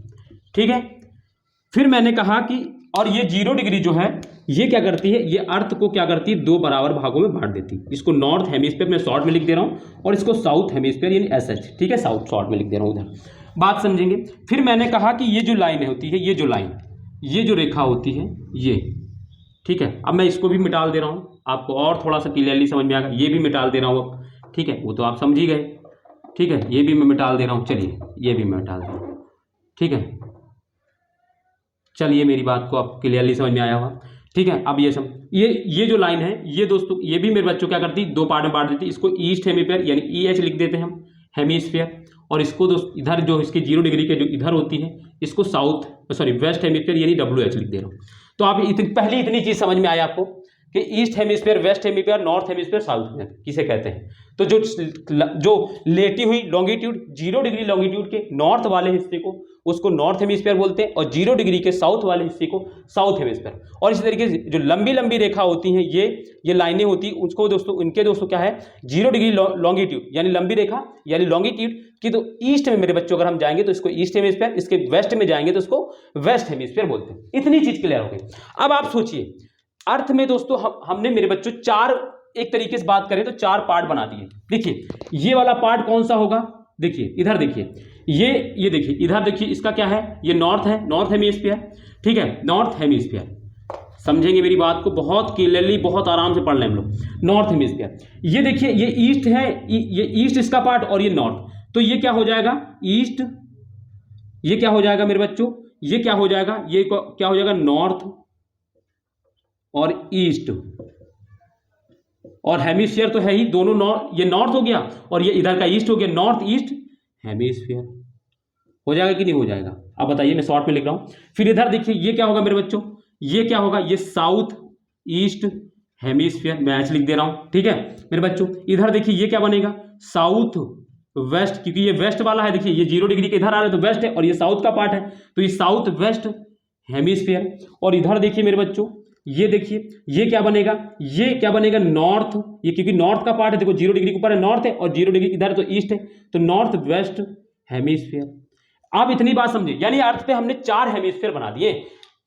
ठीक है, फिर मैंने कहा कि और ये 0 डिग्री जो है ये क्या करती है, ये अर्थ को क्या करती है, 2 बराबर भागों में बांट देती है। इसको नॉर्थ हेमिस्फीयर में शॉर्ट में लिख दे रहा हूं, और इसको साउथ हेमिस्फीयर यानी SH, ठीक है, साउथ शॉर्ट में लिख दे रहा हूं, उधर बात समझेंगे। फिर मैंने कहा कि ये जो लाइन होती है, ये जो रेखा होती है ये, ठीक है, अब मैं इसको भी मिटाल दे रहा हूं, आपको और थोड़ा सा क्लियरली समझ में आएगा। ये भी मिटाल दे रहा हूं अब, ठीक है, वो तो आप समझ ही गए। ठीक है, ये भी मैं मिटाल दे रहा हूं, चलिए ये भी मैं मिटाल दे रहा हूं। ठीक है, चलिए मेरी बात को आप क्लियरली समझ में आया होगा। ठीक है, अब ये जो लाइन है ये दोस्तों, ये भी मेरे बच्चों क्या करती है, 2 पार्ट में बांट देती है। इसको ईस्ट हेमिस्फीयर यानी EH लिख देते हैं हम, हेमिस्फीयर, और इसको दोस्त इधर जो इसके 0 डिग्री के जो इधर होती है इसको वेस्ट हेमिस्फीयर यानी WH लिख दे रहा हूँ। तो आप पहले इतनी चीज समझ में आया आपको कि east hemisphere, west hemisphere, north hemisphere, south hemisphere किसे कहते हैं। तो जो लेटी हुई लॉन्गिट्यूड 0 डिग्री लॉन्गिट्यूड के नॉर्थ वाले हिस्से को उसको नॉर्थ हेमिस्फीयर बोलते हैं, और 0 डिग्री के साउथ वाले हिस्से को साउथ हेमिस्फीयर। और इसी तरीके से जो लंबी रेखा होती हैं, ये लाइनें होती हैं, उसको दोस्तों क्या है, 0 डिग्री लॉन्गिट्यूड यानी लंबी रेखा यानी लॉन्गिट्यूड की, तो ईस्ट में मेरे बच्चों अगर हम जाएंगे तो इसको ईस्ट हेमिस्फीयर, इसके वेस्ट में जाएंगे तो इसको वेस्ट हेमिस्फीयर बोलते हैं। इतनी चीज क्लियर हो गई। अब आप सोचिए, अर्थ में दोस्तों हमने मेरे बच्चों 4, एक तरीके से बात करें तो 4 पार्ट बना दिए। देखिए ये वाला पार्ट कौन सा होगा, देखिए इधर देखिए, ये देखिए इधर देखिए, इसका क्या है, ये नॉर्थ है, नॉर्थ हेमिस्फीयर। ठीक है, नॉर्थ हेमिस्फीयर, समझेंगे मेरी बात को बहुत क्लियरली, बहुत आराम से पढ़ लें हम लोग। नॉर्थ हेमिस्फीयर, ये देखिए ये ईस्ट है, ये ईस्ट इसका पार्ट, और ये नॉर्थ, तो ये क्या हो जाएगा ईस्ट, ये क्या हो जाएगा मेरे बच्चों, ये क्या हो जाएगा, ये क्या हो जाएगा नॉर्थ और ईस्ट, और हेमिस्फीयर तो है ही दोनों, ये नॉर्थ हो गया और ये इधर का ईस्ट हो गया, नॉर्थ ईस्ट हेमिस्फीयर। हो जाएगा कि नहीं हो जाएगा, आप बताइए, मैं शॉर्ट में लिख रहा हूं। फिर इधर देखिए ये क्या होगा मेरे बच्चों, ये क्या होगा, ये साउथ ईस्ट हेमिस्फीयर, मैं ऐसे लिख दे रहा हूं, ठीक है मेरे बच्चों। इधर देखिए ये क्या बनेगा, साउथ वेस्ट, क्योंकि ये वेस्ट वाला है, देखिए ये 0 डिग्री के इधर आ रहा है तो वेस्ट है, और ये साउथ का पार्ट है तो ये साउथ वेस्ट हेमिस्फीयर। और इधर देखिए मेरे बच्चों, ये देखिए ये क्या बनेगा, ये क्या बनेगा, नॉर्थ, ये क्योंकि नॉर्थ का पार्ट है, देखो 0 डिग्री के ऊपर है नॉर्थ है, और 0 डिग्री इधर है तो ईस्ट है, तो नॉर्थ वेस्ट हेमिस्फीयर। आप इतनी बात समझे, यानी अर्थ पे हमने 4 हेमिस्फीयर बना दिए।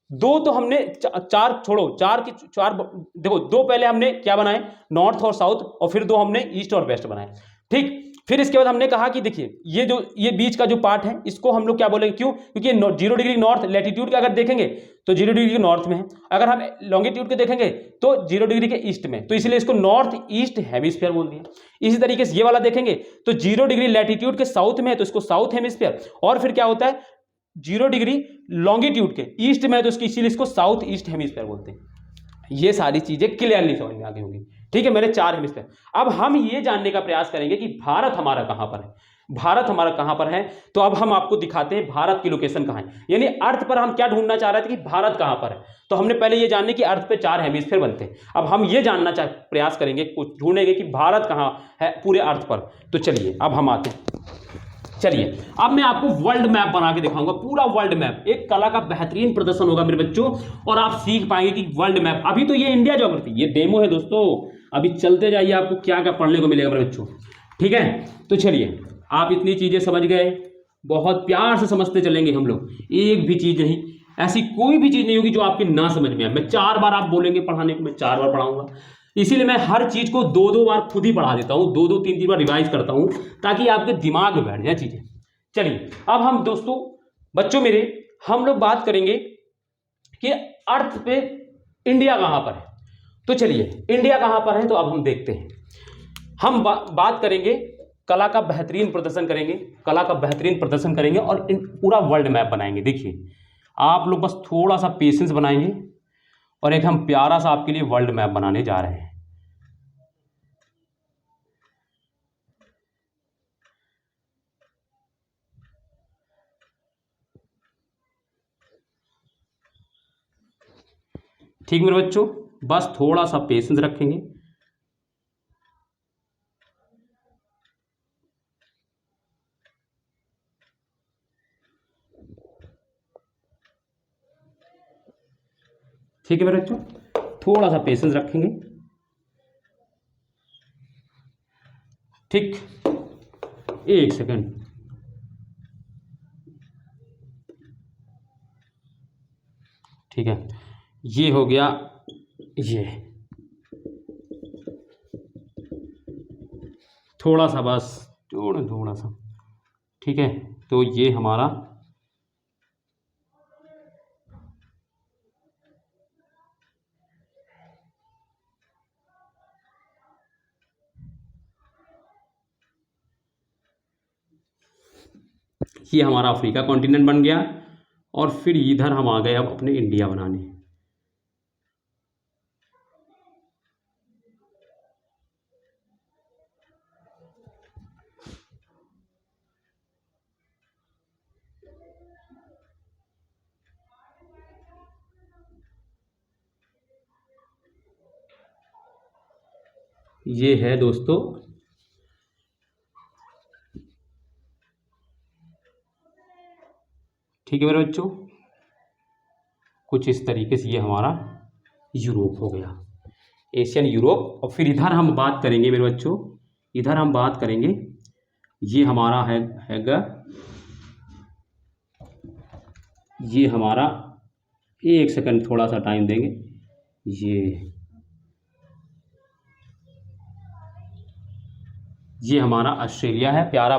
दो तो हमने चार छोड़ो, चार देखो, दो पहले हमने क्या बनाए, नॉर्थ और साउथ, और फिर दो हमने ईस्ट और वेस्ट बनाए, ठीक। फिर इसके बाद हमने कहा कि देखिए ये बीच का जो पार्ट है इसको हम लोग क्या बोलेंगे, क्यों, क्योंकि ये 0 डिग्री नॉर्थ लैटिट्यूड का अगर देखेंगे तो 0 डिग्री के नॉर्थ में है, अगर हम लॉन्गिट्यूड के देखेंगे तो 0 डिग्री के ईस्ट में, तो इसलिए इसको नॉर्थ ईस्ट हेमिस्फीयर बोल दिया। इसी तरीके से ये वाला देखेंगे तो 0 डिग्री लैटिट्यूड के साउथ में है तो इसको साउथ हेमिस्फीयर, और फिर क्या होता है 0 डिग्री लॉन्गिट्यूड के ईस्ट में है तो इसीलिए इसको साउथ ईस्ट हेमिस्फीयर बोलते हैं। ये सारी चीजें क्लियरली समझ में आ गई होंगी, ठीक है, मेरे 4 हेमिस्फीयर। अब हम ये जानने का प्रयास करेंगे कि भारत हमारा कहां पर है, भारत हमारा कहां पर है। तो अब हम आपको दिखाते हैं भारत की लोकेशन कहां है, यानी अर्थ पर हम क्या ढूंढना चाह रहे थे कि भारत कहां पर है। तो हमने पहले ये जानने कि अर्थ पे 4 हेमिस्फीयर बनते हैं, अब हम ये जानना प्रयास करेंगे, कुछ ढूंढेंगे कि भारत कहां है पूरे अर्थ पर। तो चलिए अब हम आते हैं, चलिए अब मैं आपको वर्ल्ड मैप बना के दिखाऊंगा, पूरा वर्ल्ड मैप, एक कला का बेहतरीन प्रदर्शन होगा मेरे बच्चों, और आप सीख पाएंगे कि वर्ल्ड मैप। अभी तो ये इंडिया ज्योग्राफी, ये डेमो है दोस्तों, अभी चलते जाइए आपको क्या क्या पढ़ने को मिलेगा मेरे बच्चों, ठीक है। तो चलिए आप इतनी चीजें समझ गए, बहुत प्यार से समझते चलेंगे हम लोग, एक भी चीज नहीं, ऐसी कोई भी चीज नहीं होगी जो आपकी ना समझ में आए। मैं 4 बार, आप बोलेंगे पढ़ाने को, मैं 4 बार पढ़ाऊंगा, इसीलिए मैं हर चीज को 2-2 बार खुद ही पढ़ा देता हूं, 2-2 3-3 बार रिवाइज करता हूं, ताकि आपके दिमाग में बैठ जाए चीजें। चलिए अब हम दोस्तों, बच्चों मेरे, हम लोग बात करेंगे कि अर्थ पे इंडिया कहां पर है। तो चलिए इंडिया कहां पर है, तो अब हम देखते हैं, हम बात करेंगे, कला का बेहतरीन प्रदर्शन करेंगे, कला का बेहतरीन प्रदर्शन करेंगे, और पूरा वर्ल्ड मैप बनाएंगे। देखिए आप लोग बस थोड़ा सा पेशेंस बनाएंगे, और एक हम प्यारा सा आपके लिए वर्ल्ड मैप बनाने जा रहे हैं। ठीक मेरे बच्चों, बस थोड़ा सा पेशेंस रखेंगे। ठीक है मेरे बच्चों, थोड़ा सा पेशेंस रखेंगे, ठीक, एक सेकंड, ठीक है, ये हो गया, ये थोड़ा सा, बस थोड़ा सा, ठीक है। तो ये हमारा, ये हमारा अफ्रीका कॉन्टिनेंट बन गया, और फिर इधर हम आ गए अब अपने इंडिया बनाने। ये है दोस्तों ठीक है मेरे बच्चों, कुछ इस तरीके से ये हमारा यूरोप हो गया, एशियन यूरोप। और फिर इधर हम बात करेंगे मेरे बच्चों, इधर हम बात करेंगे, ये हमारा हैगा, ये हमारा, एक सेकंड थोड़ा सा टाइम देंगे, ये हमारा ऑस्ट्रेलिया है, प्यारा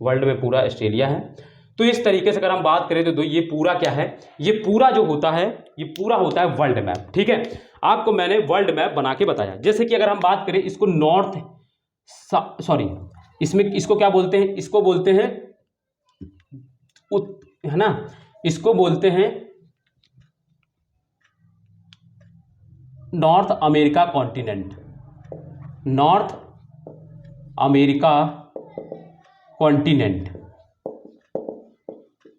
वर्ल्ड में पूरा ऑस्ट्रेलिया है। तो इस तरीके से अगर हम बात करें तो ये पूरा क्या है, ये पूरा जो होता है, ये पूरा होता है वर्ल्ड मैप, ठीक है। आपको मैंने वर्ल्ड मैप बना के बताया, जैसे कि अगर हम बात करें इसको नॉर्थ, सॉरी, इसमें इसको क्या बोलते हैं, इसको बोलते हैं है ना, इसको बोलते हैं north America continent, north America continent,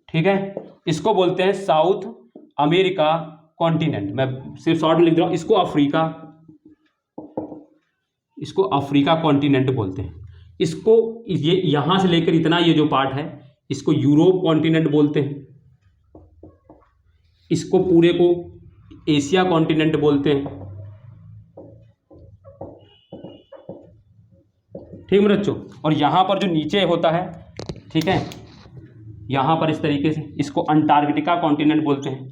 ठीक है, इसको बोलते हैं साउथ अमेरिका कॉन्टिनेंट। मैं सिर्फ शॉर्ट में लिख रहा हूं, इसको अफ्रीका कॉन्टिनेंट बोलते हैं। इसको ये यहां से लेकर इतना ये जो पार्ट है इसको यूरोप कॉन्टिनेंट बोलते हैं। इसको पूरे को एशिया कॉन्टिनेंट बोलते हैं। ठीक है बच्चों, और यहां पर जो नीचे होता है, ठीक है, यहां पर इस तरीके से इसको अंटार्कटिका कॉन्टिनेंट बोलते हैं,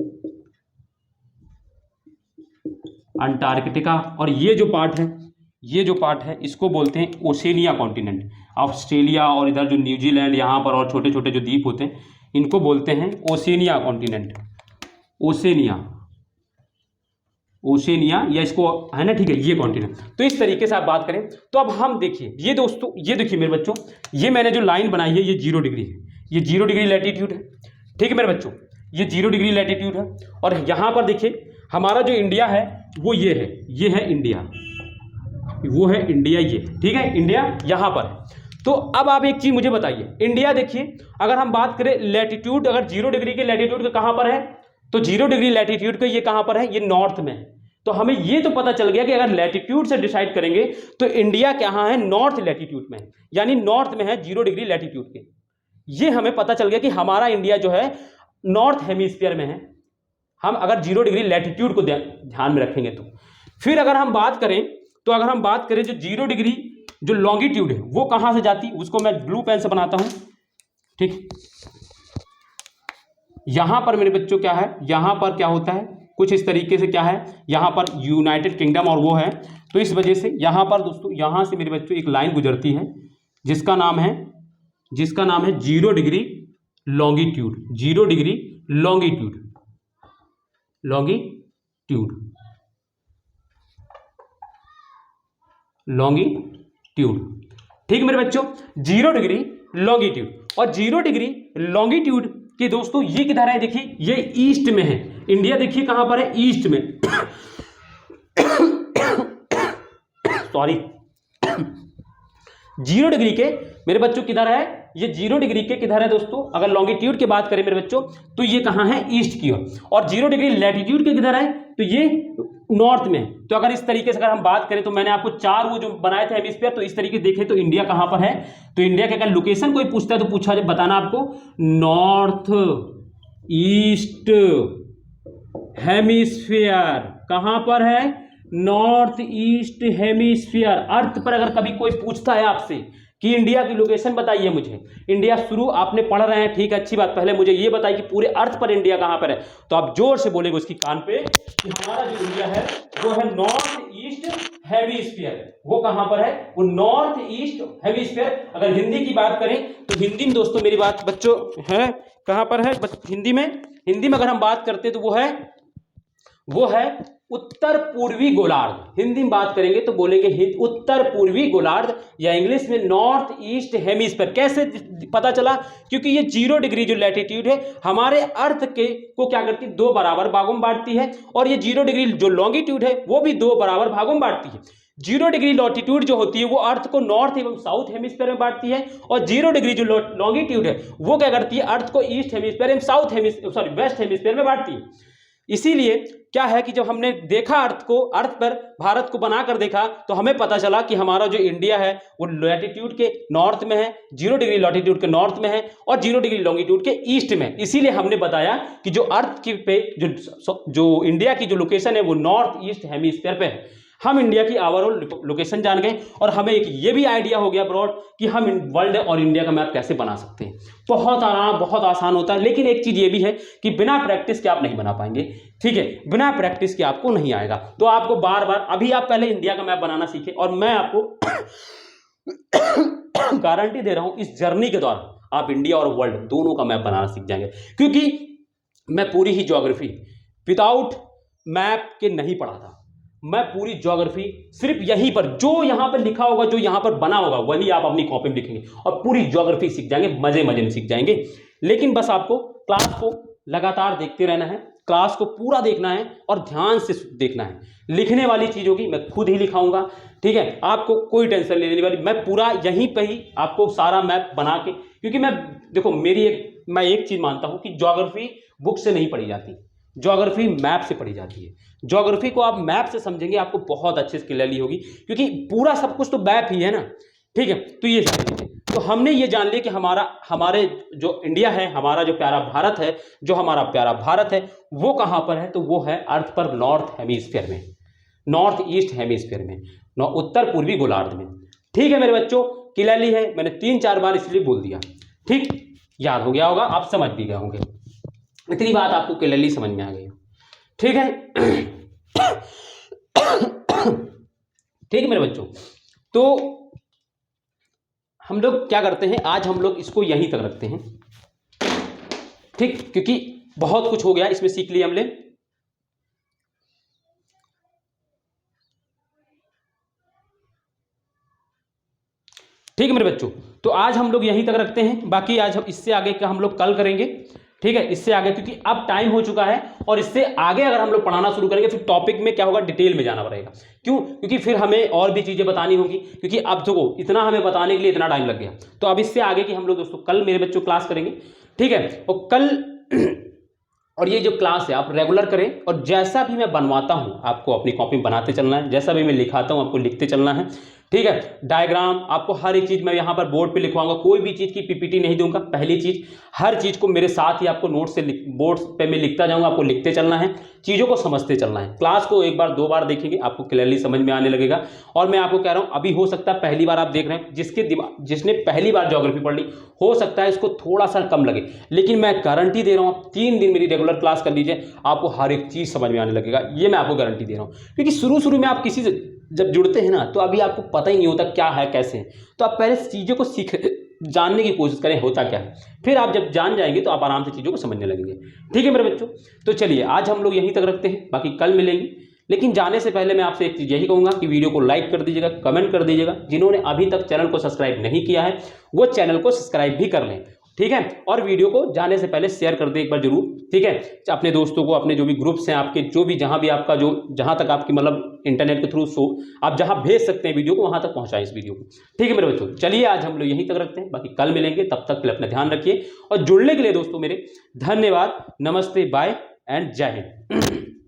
अंटार्कटिका। और ये जो पार्ट है इसको बोलते हैं ओशेनिया कॉन्टिनेंट। ऑस्ट्रेलिया और इधर जो न्यूजीलैंड यहाँ पर और छोटे छोटे जो द्वीप होते हैं इनको बोलते हैं ओशेनिया कॉन्टिनेंट, ओशेनिया या इसको है ना, ठीक है, ये कॉन्टिनेंट। तो इस तरीके से आप बात करें तो अब हम देखिए, ये दोस्तों ये देखिए मेरे बच्चों, ये मैंने जो लाइन बनाई है ये 0 डिग्री है, ये 0 डिग्री लैटिट्यूड है। ठीक है मेरे बच्चों, ये 0 डिग्री लैटिट्यूड है। और यहाँ पर देखिए हमारा जो इंडिया है वो ये है इंडिया, वो है इंडिया, ये ठीक है, इंडिया यहाँ पर है। तो अब आप एक चीज मुझे बताइए, इंडिया देखिए अगर हम बात करें लैटिट्यूड, अगर 0 डिग्री के लैटिट्यूड का कहाँ पर है, तो 0 डिग्री लैटिट्यूड का ये कहाँ पर है, ये नॉर्थ में है। तो हमें ये तो पता चल गया कि अगर लैटिट्यूड से डिसाइड करेंगे तो इंडिया कहाँ है, नॉर्थ लैटिट्यूड में है, यानी नॉर्थ में है 0 डिग्री लैटिट्यूड के। ये हमें पता चल गया कि हमारा इंडिया जो है नॉर्थ हेमिस्फीयर में है, हम अगर 0 डिग्री लैटिट्यूड को ध्यान में रखेंगे तो। फिर अगर हम बात करें जो 0 डिग्री जो लॉन्गिट्यूड है वो कहां से जाती, उसको मैं ब्लू पेन से बनाता हूं। ठीक, यहां पर मेरे बच्चों क्या है, यहां पर क्या होता है कुछ इस तरीके से, क्या है यहां पर यूनाइटेड किंगडम और वो है, तो इस वजह से यहां पर दोस्तों, यहां से मेरे बच्चों एक लाइन गुजरती है जिसका नाम है 0 डिग्री लॉन्गिट्यूड, 0 डिग्री लॉन्गिट्यूड। ठीक मेरे बच्चों, 0 डिग्री लॉन्गिट्यूड। और 0 डिग्री लॉन्गिट्यूड के दोस्तों ये किधर है, देखिए ये ईस्ट में है, इंडिया देखिए कहां पर है, ईस्ट में। सॉरी, 0 डिग्री के मेरे बच्चों किधर है, ये 0 डिग्री के किधर है दोस्तों, अगर लॉन्गिट्यूड की बात करें मेरे बच्चों तो ये कहां है, ईस्ट की ओर। और 0 डिग्री लैटिट्यूड के किधर है, तो ये नॉर्थ में। तो अगर इस तरीके से अगर हम बात करें तो मैंने आपको 4 वो जो बनाए थे हेमिस्फीयर, तो इस तरीके से देखें तो इंडिया कहां पर है, तो इंडिया के अगर लोकेशन कोई पूछता है तो पूछा बताना आपको नॉर्थ ईस्ट हेमिस्फीयर, कहां पर है, नॉर्थ ईस्ट हेमिस्फीयर। अर्थ पर अगर कभी कोई पूछता है आपसे कि इंडिया की लोकेशन बताइए मुझे, इंडिया शुरू आपने पढ़ रहे हैं, ठीक है, अच्छी बात, पहले मुझे ये बताइए कि पूरे अर्थ पर इंडिया कहां पर है, तो आप जोर से बोलेंगे उसकी कान पे कि हमारा जो इंडिया है वो है नॉर्थ ईस्ट हेमिस्फीयर। वो कहां पर है, वो नॉर्थ ईस्ट हेमिस्फीयर। अगर हिंदी की बात करें तो हिंदी में दोस्तों मेरी बात बच्चों है कहां पर है, हिंदी में अगर हम बात करते हैं तो वो है उत्तर पूर्वी गोलार्ध। हिंदी में बात करेंगे तो बोलेंगे उत्तर पूर्वी गोलार्ध, या इंग्लिश में नॉर्थ ईस्ट हेमिस्फीयर। कैसे पता चला, क्योंकि ये 0 डिग्री जो लैटिट्यूड है हमारे अर्थ के को क्या करती है, 2 बराबर भागों में बांटती है, और ये 0 डिग्री जो लॉन्गिट्यूड है वो भी 2 बराबर भागों में बांटती है। 0 डिग्री लॉटिट्यूड जो होती है वो अर्थ को नॉर्थ एवं साउथ हेमिस्फीयर में बांटती है, और 0 डिग्री जो लॉन्गिट्यूड है वो क्या करती है, अर्थ को ईस्ट हेमिस्फीयर एवं साउथ हेमिस्फीयर वेस्ट हेमिस्फीयर में बांटती है। इसीलिए क्या है कि जब हमने देखा अर्थ पर भारत को बनाकर देखा तो हमें पता चला कि हमारा जो इंडिया है वो लैटिट्यूड के नॉर्थ में है, 0 डिग्री लैटिट्यूड के नॉर्थ में है, और 0 डिग्री लॉन्गिट्यूड के ईस्ट में। इसीलिए हमने बताया कि जो अर्थ की पे जो इंडिया की जो लोकेशन है वो नॉर्थ ईस्ट हेमिस्फीयर पे है। हम इंडिया की ओवरऑल लोकेशन जान गए, और हमें एक ये भी आइडिया हो गया ब्रॉड कि हम वर्ल्ड और इंडिया का मैप कैसे बना सकते हैं। बहुत आसान होता है, लेकिन एक चीज ये भी है कि बिना प्रैक्टिस के आप नहीं बना पाएंगे। ठीक है, बिना प्रैक्टिस के आपको नहीं आएगा। तो आपको बार बार, अभी आप पहले इंडिया का मैप बनाना सीखें, और मैं आपको गारंटी दे रहा हूं इस जर्नी के दौरान आप इंडिया और वर्ल्ड दोनों का मैप बनाना सीख जाएंगे। क्योंकि मैं पूरी ही ज्योग्राफी विदाउट मैप के नहीं पढ़ा था, मैं पूरी ज्योग्राफी सिर्फ यहीं पर जो यहां पर लिखा होगा, जो यहां पर बना होगा वही आप अपनी कॉपी में लिखेंगे, और पूरी ज्योग्राफी सीख जाएंगे, मजे में सीख जाएंगे। लेकिन बस आपको क्लास को लगातार देखते रहना है, क्लास को पूरा देखना है और ध्यान से देखना है। लिखने वाली चीज़ों की मैं खुद ही लिखाऊंगा, ठीक है, आपको कोई टेंशन लेने वाली, मैं पूरा यहीं पे ही आपको सारा मैप बना के, क्योंकि मैं देखो मेरी एक मैं एक चीज़ मानता हूँ कि ज्योग्राफी बुक से नहीं पढ़ी जाती, ज्योग्राफी मैप से पढ़ी जाती है। ज्योग्राफी को आप मैप से समझेंगे आपको बहुत अच्छे से क्लियरली होगी, क्योंकि पूरा सब कुछ तो मैप ही है ना। ठीक है, तो ये सारी चीज़ें तो हमने ये जान लिया कि हमारे जो इंडिया है, हमारा जो प्यारा भारत है, जो हमारा प्यारा भारत है वो कहाँ पर है, तो वो है अर्थ पर नॉर्थ हेमिस्फीयर में, नॉर्थ ईस्ट हेमिस्फीयर में, उत्तर पूर्वी गोलार्ध में। ठीक है मेरे बच्चों, क्लियरली है, मैंने 3-4 बार इसलिए बोल दिया। ठीक, याद हो गया होगा, आप समझ भी गए होंगे, इतनी बात आपको क्लियरली समझ में आ गई। ठीक है ठीक है मेरे बच्चों, तो हम लोग क्या करते हैं, आज हम लोग इसको यहीं तक रखते हैं। ठीक, क्योंकि बहुत कुछ हो गया इसमें, सीख लिया हमने। ठीक है मेरे बच्चों, तो आज हम लोग यहीं तक रखते हैं, बाकी आज हम इससे आगे का हम लोग कल करेंगे। ठीक है, इससे आगे क्योंकि अब टाइम हो चुका है, और इससे आगे अगर हम लोग पढ़ाना शुरू करेंगे फिर टॉपिक में क्या होगा, डिटेल में जाना पड़ेगा। क्यों? क्योंकि फिर हमें और भी चीजें बतानी होगी, क्योंकि अब देखो इतना हमें बताने के लिए इतना टाइम लग गया। तो अब इससे आगे की हम लोग दोस्तों कल मेरे बच्चों क्लास करेंगे। ठीक है, और कल और ये जो क्लास है आप रेगुलर करें, और जैसा भी मैं बनवाता हूं आपको अपनी कॉपी में बनाते चलना है, जैसा भी मैं लिखाता हूं आपको लिखते चलना है। ठीक है, डायग्राम आपको हर एक चीज मैं यहां पर बोर्ड पे लिखवाऊंगा, कोई भी चीज की पीपीटी नहीं दूंगा। पहली चीज, हर चीज को मेरे साथ ही आपको नोट से बोर्ड पे मैं लिखता जाऊंगा, आपको लिखते चलना है, चीजों को समझते चलना है। क्लास को 1-2 बार देखेंगे आपको क्लियरली समझ में आने लगेगा। और मैं आपको कह रहा हूं, अभी हो सकता है पहली बार आप देख रहे हैं, जिसने पहली बार ज्योग्राफी पढ़ ली हो सकता है इसको थोड़ा सा कम लगे, लेकिन मैं गारंटी दे रहा हूं, आप 3 दिन मेरी रेगुलर क्लास कर लीजिए, आपको हर एक चीज समझ में आने लगेगा, ये मैं आपको गारंटी दे रहा हूं। क्योंकि शुरू में आप किसी से जब जुड़ते हैं ना, तो अभी आपको पता ही नहीं होता क्या है कैसे है, तो आप पहले चीज़ों को जानने की कोशिश करें होता क्या है, फिर आप जब जान जाएंगे तो आप आराम से चीज़ों को समझने लगेंगे। ठीक है मेरे बच्चों, तो चलिए आज हम लोग यहीं तक रखते हैं, बाकी कल मिलेंगे। लेकिन जाने से पहले मैं आपसे एक चीज़ यही कहूँगा कि वीडियो को लाइक कर दीजिएगा, कमेंट कर दीजिएगा, जिन्होंने अभी तक चैनल को सब्सक्राइब नहीं किया है वो चैनल को सब्सक्राइब भी कर लें। ठीक है, और वीडियो को जाने से पहले शेयर कर दें एक बार जरूर। ठीक है, अपने दोस्तों को, अपने जो भी ग्रुप्स हैं आपके, जो भी जहां भी आपका जो जहां तक आपकी मतलब इंटरनेट के थ्रू आप जहां भेज सकते हैं वीडियो को, वहां तक पहुंचाएं इस वीडियो को। ठीक है मेरे बच्चों, चलिए आज हम लोग यहीं तक रखते हैं, बाकी कल मिलेंगे, तब तक के लिए अपना ध्यान रखिए। और जुड़ने के लिए दोस्तों मेरे धन्यवाद, नमस्ते, बाय एंड जय हिंद।